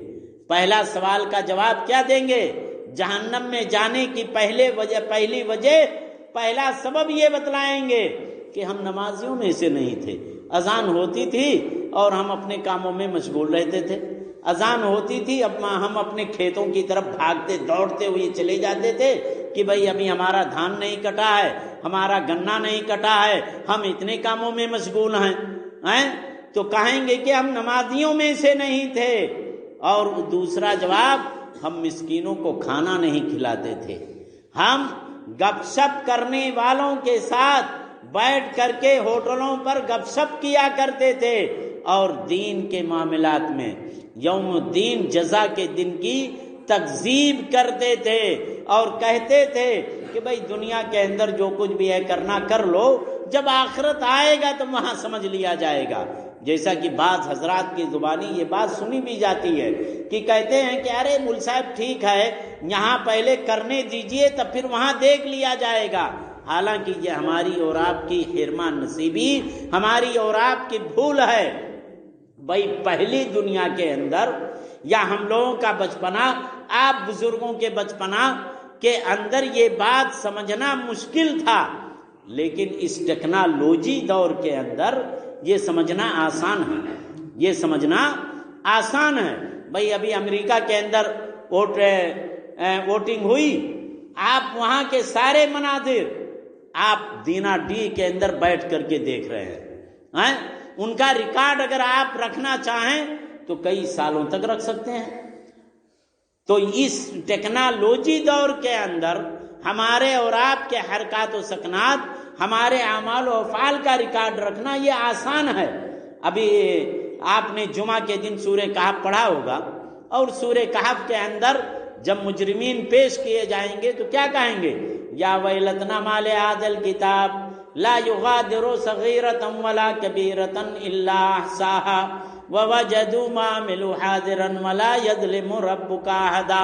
پہلا سوال کا جواب کیا دیں گے؟ جہنم میں جانے کی پہلی وجہ، پہلا سبب یہ بتلائیں گے کہ ہم نمازیوں میں سے نہیں تھے۔ اذان ہوتی تھی اور ہم اپنے کاموں میں مشغول رہتے تھے، اذان ہوتی تھی اب ہم اپنے کھیتوں کی طرف بھاگتے دوڑتے ہوئے چلے جاتے تھے کہ بھائی ابھی ہمارا دھان نہیں کٹا ہے، ہمارا گنا نہیں کٹا ہے، ہم اتنے کاموں میں مشغول ہیں تو کہیں گے کہ ہم نمازیوں میں سے نہیں تھے۔ اور دوسرا جواب، ہم مسکینوں کو کھانا نہیں کھلاتے تھے، ہم گپ شپ کرنے والوں کے ساتھ بیٹھ کر کے ہوٹلوں پر گپ شپ کیا کرتے تھے، اور دین کے معاملات میں یوم الدین جزا کے دن کی تکذیب کرتے تھے اور کہتے تھے کہ بھائی دنیا کے اندر جو کچھ بھی ہے کرنا کر لو، جب آخرت آئے گا تو وہاں سمجھ لیا جائے گا۔ جیسا کہ بعض حضرات کی زبانی یہ بات سنی بھی جاتی ہے کہ کہتے ہیں کہ ارے مول صاحب ٹھیک ہے یہاں پہلے کرنے دیجئے تب پھر وہاں دیکھ لیا جائے گا۔ حالانکہ یہ ہماری اور آپ کی حرمان نصیبی، ہماری اور آپ کی بھول ہے۔ بھائی پہلی دنیا کے اندر یا ہم لوگوں کا بچپنا، آپ بزرگوں کے بچپنا کے اندر یہ بات سمجھنا مشکل تھا، لیکن اس ٹیکنالوجی دور کے اندر یہ سمجھنا آسان ہے، یہ سمجھنا آسان ہے۔ بھائی ابھی امریکہ کے اندر ووٹنگ ہوئی، آپ وہاں کے سارے مناظر آپ دینا ڈی کے اندر بیٹھ کر کے دیکھ رہے ہیں۔ ان کا ریکارڈ اگر آپ رکھنا چاہیں تو کئی سالوں تک رکھ سکتے ہیں۔ تو اس ٹیکنالوجی دور کے اندر ہمارے اور آپ کے حرکات و سکنات، ہمارے اعمال و افعال کا ریکارڈ رکھنا یہ آسان ہے۔ ابھی آپ نے جمعہ کے دن سورہ کہف پڑھا ہوگا، اور سورہ کہف کے اندر جب مجرمین پیش کیے جائیں گے تو کیا کہیں گے؟ یا ویلتنا ما لہذا الکتاب لا یغادر صغیرۃ ولا کبیرۃ الا احصاها ووجدوا ما عملوا حاضرا ولا یظلم ربک احدا۔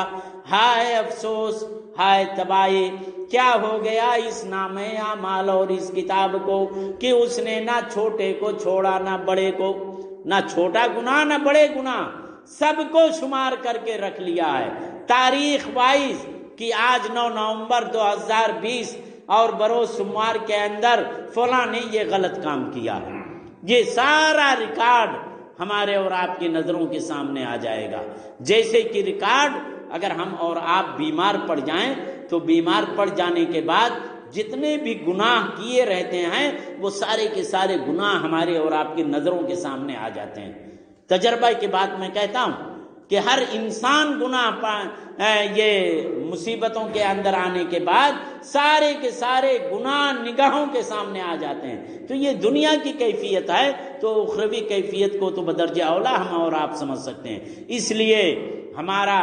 ہائے افسوس، ہائے تباہی، کیا ہو گیا اس نامہ اعمال اور اس کتاب کو کہ اس نے نہ چھوٹے کو چھوڑا نہ بڑے کو، نہ چھوٹا گناہ نہ بڑے گناہ، سب کو شمار کر کے رکھ لیا ہے۔ تاریخ 22 کہ آج 9 نومبر 2020 اور بروز سموار کے اندر فلاں نے یہ غلط کام کیا ہے، یہ سارا ریکارڈ ہمارے اور آپ کی نظروں کے سامنے آ جائے گا۔ جیسے کہ ریکارڈ اگر ہم اور آپ بیمار پڑ جائیں تو بیمار پڑ جانے کے بعد جتنے بھی گناہ کیے رہتے ہیں وہ سارے کے سارے گناہ ہمارے اور آپ کی نظروں کے سامنے آ جاتے ہیں۔ تجربہ کی بات میں کہتا ہوں کہ ہر انسان گناہ یہ مصیبتوں کے اندر آنے کے بعد سارے کے سارے گناہ نگاہوں کے سامنے آ جاتے ہیں۔ تو یہ دنیا کی کیفیت ہے، تو اخروی کیفیت کو تو بدرجہ اولا ہم اور آپ سمجھ سکتے ہیں۔ اس لیے ہمارا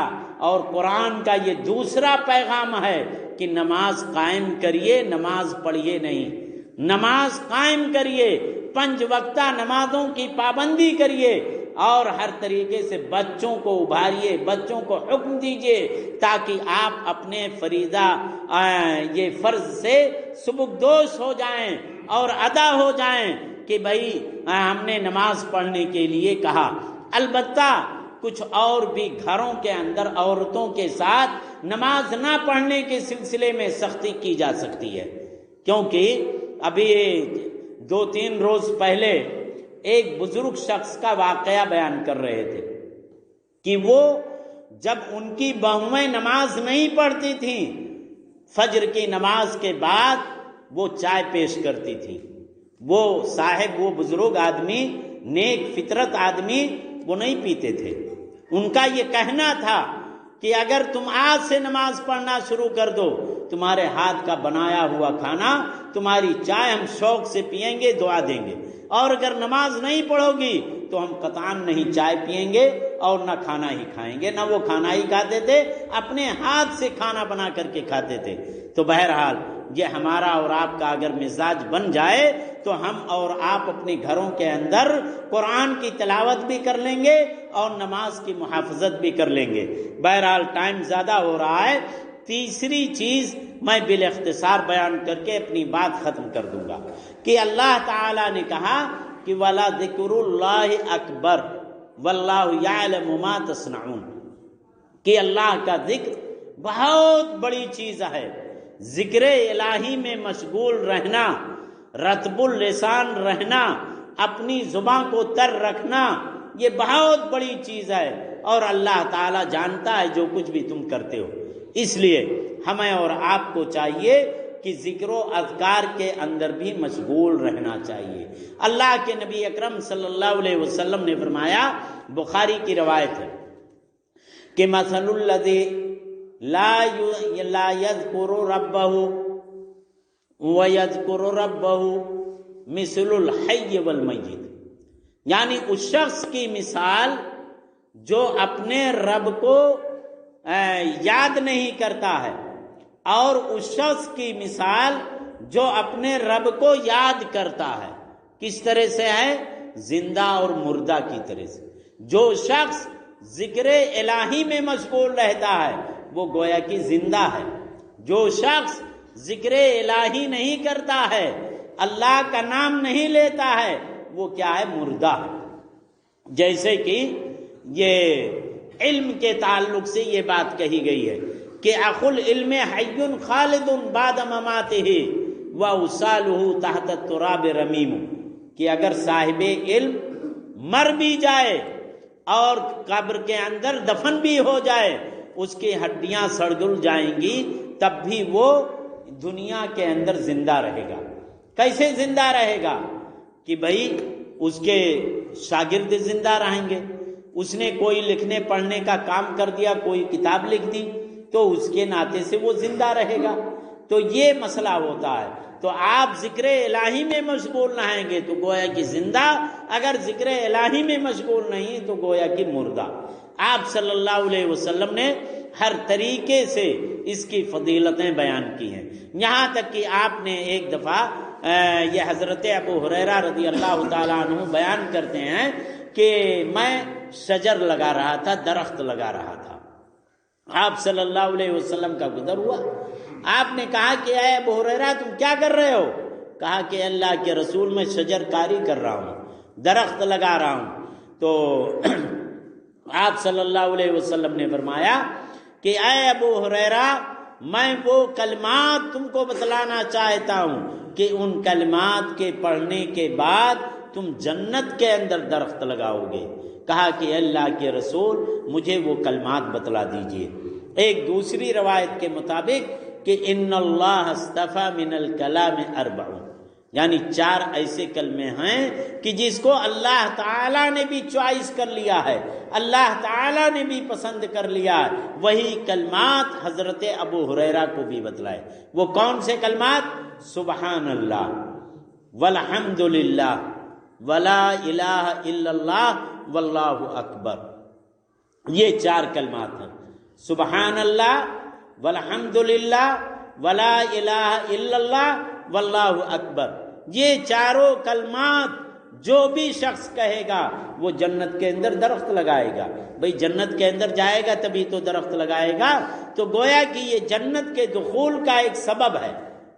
اور قرآن کا یہ دوسرا پیغام ہے کہ نماز قائم کریے، نماز پڑھیے نہیں، نماز قائم کریے، 5 وقتہ نمازوں کی پابندی کریے، اور ہر طریقے سے بچوں کو ابھاریے، بچوں کو حکم دیجیے تاکہ آپ اپنے فریضہ یہ فرض سے سبکدوش ہو جائیں اور ادا ہو جائیں کہ بھائی ہم نے نماز پڑھنے کے لیے کہا۔ البتہ کچھ اور بھی گھروں کے اندر عورتوں کے ساتھ نماز نہ پڑھنے کے سلسلے میں سختی کی جا سکتی ہے، کیونکہ ابھی 2-3 روز پہلے ایک بزرگ شخص کا واقعہ بیان کر رہے تھے کہ وہ جب ان کی بہویں نماز نہیں پڑھتی تھیں، فجر کی نماز کے بعد وہ چائے پیش کرتی تھی۔ وہ صاحب، وہ بزرگ آدمی، نیک فطرت آدمی، وہ نہیں پیتے تھے۔ ان کا یہ کہنا تھا کہ اگر تم آج سے نماز پڑھنا شروع کر دو، تمہارے ہاتھ کا بنایا ہوا کھانا، تمہاری چائے ہم شوق سے پئیں گے، دعا دیں گے، اور اگر نماز نہیں پڑھو گی تو ہم قطعاً نہیں چائے پئیں گے اور نہ کھانا ہی کھائیں گے۔ نہ وہ کھانا ہی کھاتے تھے، اپنے ہاتھ سے کھانا بنا کر کے کھاتے تھے۔ تو بہرحال یہ ہمارا اور آپ کا اگر مزاج بن جائے تو ہم اور آپ اپنے گھروں کے اندر قرآن کی تلاوت بھی کر لیں گے اور نماز کی محافظت بھی کر لیں گے۔ بہرحال ٹائم زیادہ ہو رہا ہے، تیسری چیز میں بالاختصار بیان کر کے اپنی بات ختم کر دوں گا کہ اللہ تعالی نے کہا کہ وَلَا ذِكْرُ اللَّهِ اکبر وَاللَّهُ يَعْلَمُ مَا تَصْنَعُونَ، کہ اللہ کا ذکر بہت بڑی چیز ہے۔ ذکر الہی میں مشغول رہنا، رطب اللسان رہنا، اپنی زبان کو تر رکھنا، یہ بہت بڑی چیز ہے، اور اللہ تعالیٰ جانتا ہے جو کچھ بھی تم کرتے ہو۔ اس لیے ہمیں اور آپ کو چاہیے کہ ذکر و اذکار کے اندر بھی مشغول رہنا چاہیے۔ اللہ کے نبی اکرم صلی اللہ علیہ وسلم نے فرمایا، بخاری کی روایت ہے کہ مثل الذی لا یذکر ربہ ویذکر ربہ مثل الحی والمیت، یعنی اس شخص کی مثال جو اپنے رب کو یاد نہیں کرتا ہے، اور اس شخص کی مثال جو اپنے رب کو یاد کرتا ہے۔ کس طرح سے ہے؟ زندہ اور مردہ کی طرح سے۔ جو شخص ذکر الہی میں مشغول رہتا ہے وہ گویا کہ زندہ ہے، جو شخص ذکر الہی نہیں کرتا ہے، اللہ کا نام نہیں لیتا ہے، وہ کیا ہے؟ مردہ ہے۔ جیسے کہ یہ علم کے تعلق سے یہ بات کہی گئی ہے کہ اخو العلم حی خالد بعد مماتہ واوصالہ تحت التراب رمیم، کہ اگر صاحب علم مر بھی جائے اور قبر کے اندر دفن بھی ہو جائے، اس کی ہڈیاں سڑ گل جائیں گی، تب بھی وہ دنیا کے اندر زندہ رہے گا۔ کیسے زندہ رہے گا؟ کہ بھئی اس کے شاگرد زندہ رہیں گے، اس نے کوئی لکھنے پڑھنے کا کام کر دیا، کوئی کتاب لکھ دی، تو اس کے ناطے سے وہ زندہ رہے گا۔ تو یہ مسئلہ ہوتا ہے۔ تو آپ ذکر الہی میں مشغول رہیں گے تو گویا کہ زندہ، اگر ذکر الہی میں مشغول نہیں تو گویا کہ مردہ۔ آپ صلی اللہ علیہ وسلم نے ہر طریقے سے اس کی فضیلتیں بیان کی ہیں، یہاں تک کہ آپ نے ایک دفعہ یہ حضرت ابو ہریرہ رضی اللہ تعالیٰ عنہ بیان کرتے ہیں کہ میں شجر لگا رہا تھا، درخت لگا رہا تھا، آپ صلی اللہ علیہ وسلم کا گزر ہوا۔ آپ نے کہا کہ اے ابو ہریرہ تم کیا کر رہے ہو؟ کہا کہ اللہ کے رسول میں شجر کاری کر رہا ہوں، درخت لگا رہا ہوں۔ تو آپ صلی اللہ علیہ وسلم نے فرمایا کہ اے ابو ہریرہ میں وہ کلمات تم کو بتلانا چاہتا ہوں کہ ان کلمات کے پڑھنے کے بعد تم جنت کے اندر درخت لگاؤ گے۔ کہا کہ اللہ کے رسول مجھے وہ کلمات بتلا دیجئے۔ ایک دوسری روایت کے مطابق کہ ان اللہ اصطفیٰ من الکلام اربع، یعنی 4 ایسے کلمے ہیں کہ جس کو اللہ تعالیٰ نے بھی چوائس کر لیا ہے، اللہ تعالیٰ نے بھی پسند کر لیا ہے۔ وہی کلمات حضرت ابو ہریرہ کو بھی بتلائے۔ وہ کون سے کلمات؟ سبحان اللہ والحمد للہ ولا الہ الا اللہ واللہ اکبر، یہ 4 کلمات ہیں۔ سبحان اللہ والحمد للہ ولا الہ الا اللہ واللہ اکبر، یہ چاروں کلمات جو بھی شخص کہے گا وہ جنت کے اندر درخت لگائے گا۔ بھئی جنت کے اندر جائے گا تبھی تو درخت لگائے گا، تو گویا کہ یہ جنت کے دخول کا ایک سبب ہے،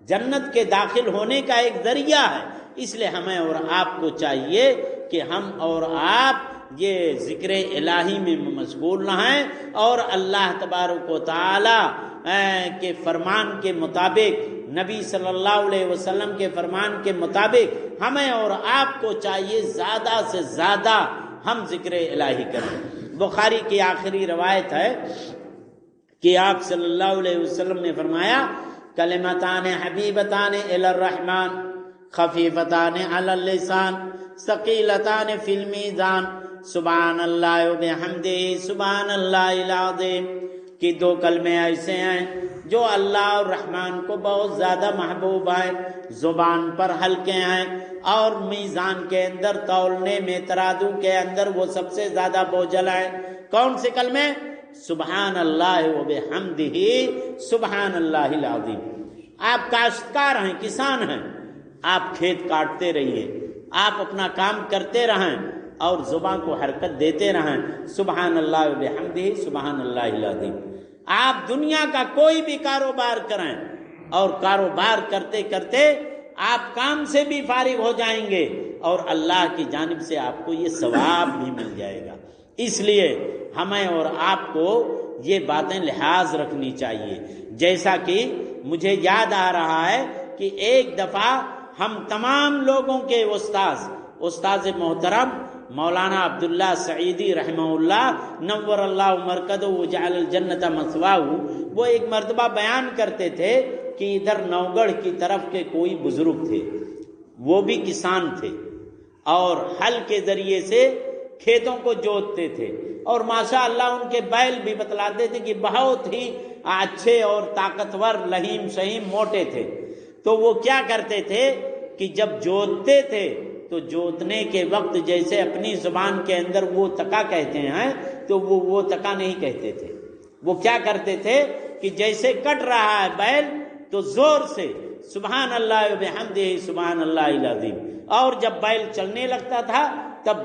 جنت کے داخل ہونے کا ایک ذریعہ ہے۔ اس لیے ہمیں اور آپ کو چاہیے کہ ہم اور آپ یہ ذکر الہی میں مشغول رہیں، اور اللہ تبارک و تعالی کے فرمان کے مطابق، نبی صلی اللہ علیہ وسلم کے فرمان کے مطابق ہمیں اور آپ کو چاہیے زیادہ سے زیادہ ہم ذکر الہی کریں۔ بخاری کی آخری روایت ہے کہ آپ صلی اللہ علیہ وسلم نے فرمایا کلمتان حبیبتان الی الرحمن خفیفتان علی اللسان ثقیلتان فی المیزان سبحان اللہ و بحمدہ سبحان اللہ العظیم، کہ 2 کلمے ایسے ہیں جو اللہ اور رحمان کو بہت زیادہ محبوب ہیں، زبان پر ہلکے ہیں، اور میزان کے اندر تولنے میں ترازو کے اندر وہ سب سے زیادہ بوجھل ہیں۔ کون سے کلمے؟ سبحان اللہ و بحمدہ سبحان اللہ العظیم۔ آپ کاشتکار ہیں، کسان ہیں، آپ کھیت کاٹتے رہیے، آپ اپنا کام کرتے رہیں اور زبان کو حرکت دیتے رہیں، سبحان اللہ و بحمدہ سبحان اللہ العظیم۔ آپ دنیا کا کوئی بھی کاروبار کریں اور کاروبار کرتے کرتے آپ کام سے بھی فارغ ہو جائیں گے اور اللہ کی جانب سے آپ کو یہ ثواب بھی مل جائے گا۔ اس لیے ہمیں اور آپ کو یہ باتیں لحاظ رکھنی چاہیے۔ جیسا کہ مجھے یاد آ رہا ہے کہ ایک دفعہ ہم تمام لوگوں کے استاذ محترم مولانا عبداللہ سعیدی رحمہ اللہ نور اللہ مرکزہ وجعل الجنت مثواہ، وہ ایک مرتبہ بیان کرتے تھے کہ ادھر نوگڑھ کی طرف کے کوئی بزرگ تھے، وہ بھی کسان تھے اور ہل کے ذریعے سے کھیتوں کو جوتتے تھے، اور ماشاء اللہ ان کے بیل بھی بتلاتے تھے کہ بہت ہی اچھے اور طاقتور، لہیم شہیم، موٹے تھے۔ تو وہ کیا کرتے تھے کہ جب جوتتے تھے تو جوتنے کے وقت جیسے اپنی زبان کے اندر وہ تکا کہتے ہیں تو وہ تکا نہیں کہتے تھے، وہ کیا کرتے تھے کہ جیسے کٹ رہا ہے بیل تو زور سے سبحان اللہ وبحمدہ سبحان اللہ العظیم، اور جب بیل چلنے لگتا تھا تب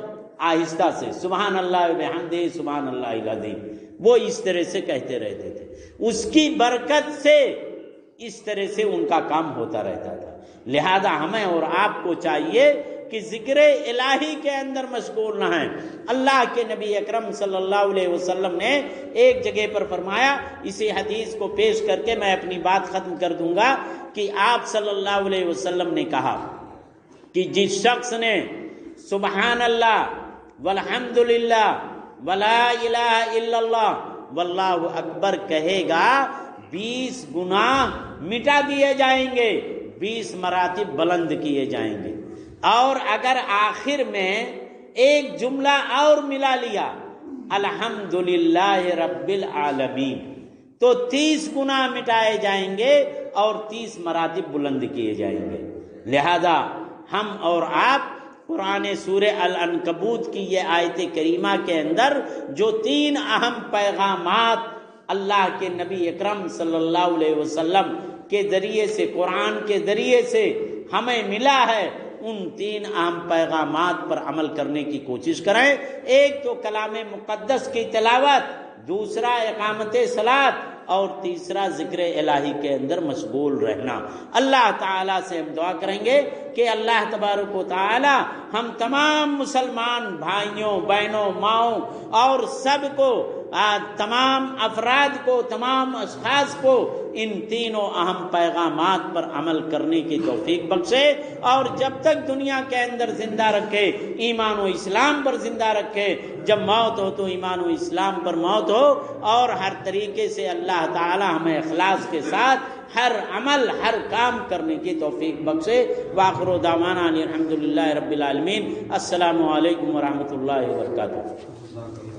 آہستہ سے سبحان اللہ وبحمدہ سبحان اللہ العظیم، وہ اس طرح سے کہتے رہتے تھے۔ اس کی برکت سے اس طرح سے ان کا کام ہوتا رہتا تھا۔ لہذا ہمیں اور آپ کو چاہیے کہ ذکر الہی کے اندر مشغول نہ ہیں۔ اللہ کے نبی اکرم صلی اللہ علیہ وسلم نے ایک جگہ پر فرمایا، اسی حدیث کو پیش کر کے میں اپنی بات ختم کر دوں گا، کہ آپ صلی اللہ علیہ وسلم نے کہا کہ جس شخص نے سبحان اللہ والحمد للہ ولا الہ الا اللہ واللہ اکبر کہے گا، 20 گناہ مٹا دیے جائیں گے، 20 مراتب بلند کیے جائیں گے۔ اور اگر آخر میں ایک جملہ اور ملا لیا الحمدللہ رب العالمین تو 30 گناہ مٹائے جائیں گے اور 30 مراتب بلند کیے جائیں گے۔ لہذا ہم اور آپ قرآن سورہ العنکبوت کی یہ آیت کریمہ کے اندر جو 3 اہم پیغامات اللہ کے نبی اکرم صلی اللہ علیہ وسلم کے ذریعے سے، قرآن کے ذریعے سے ہمیں ملا ہے، ان 3 اہم پیغامات پر عمل کرنے کی کوشش کریں۔ ایک تو کلام مقدس کی تلاوت، دوسرا اقامت صلاۃ، اور تیسرا ذکر الہی کے اندر مشغول رہنا۔ اللہ تعالیٰ سے ہم دعا کریں گے کہ اللہ تبارک و تعالی ہم تمام مسلمان بھائیوں، بہنوں، ماؤں اور سب کو، تمام افراد کو، تمام اشخاص کو ان 3 اہم پیغامات پر عمل کرنے کی توفیق بخشے، اور جب تک دنیا کے اندر زندہ رکھے ایمان و اسلام پر زندہ رکھے، جب موت ہو تو ایمان و اسلام پر موت ہو، اور ہر طریقے سے اللہ تعالی ہمیں اخلاص کے ساتھ ہر عمل، ہر کام کرنے کی توفیق بخشے۔ وآخر دعوانا الحمدللہ رب العالمین۔ السلام علیکم ورحمۃ اللہ وبرکاتہ۔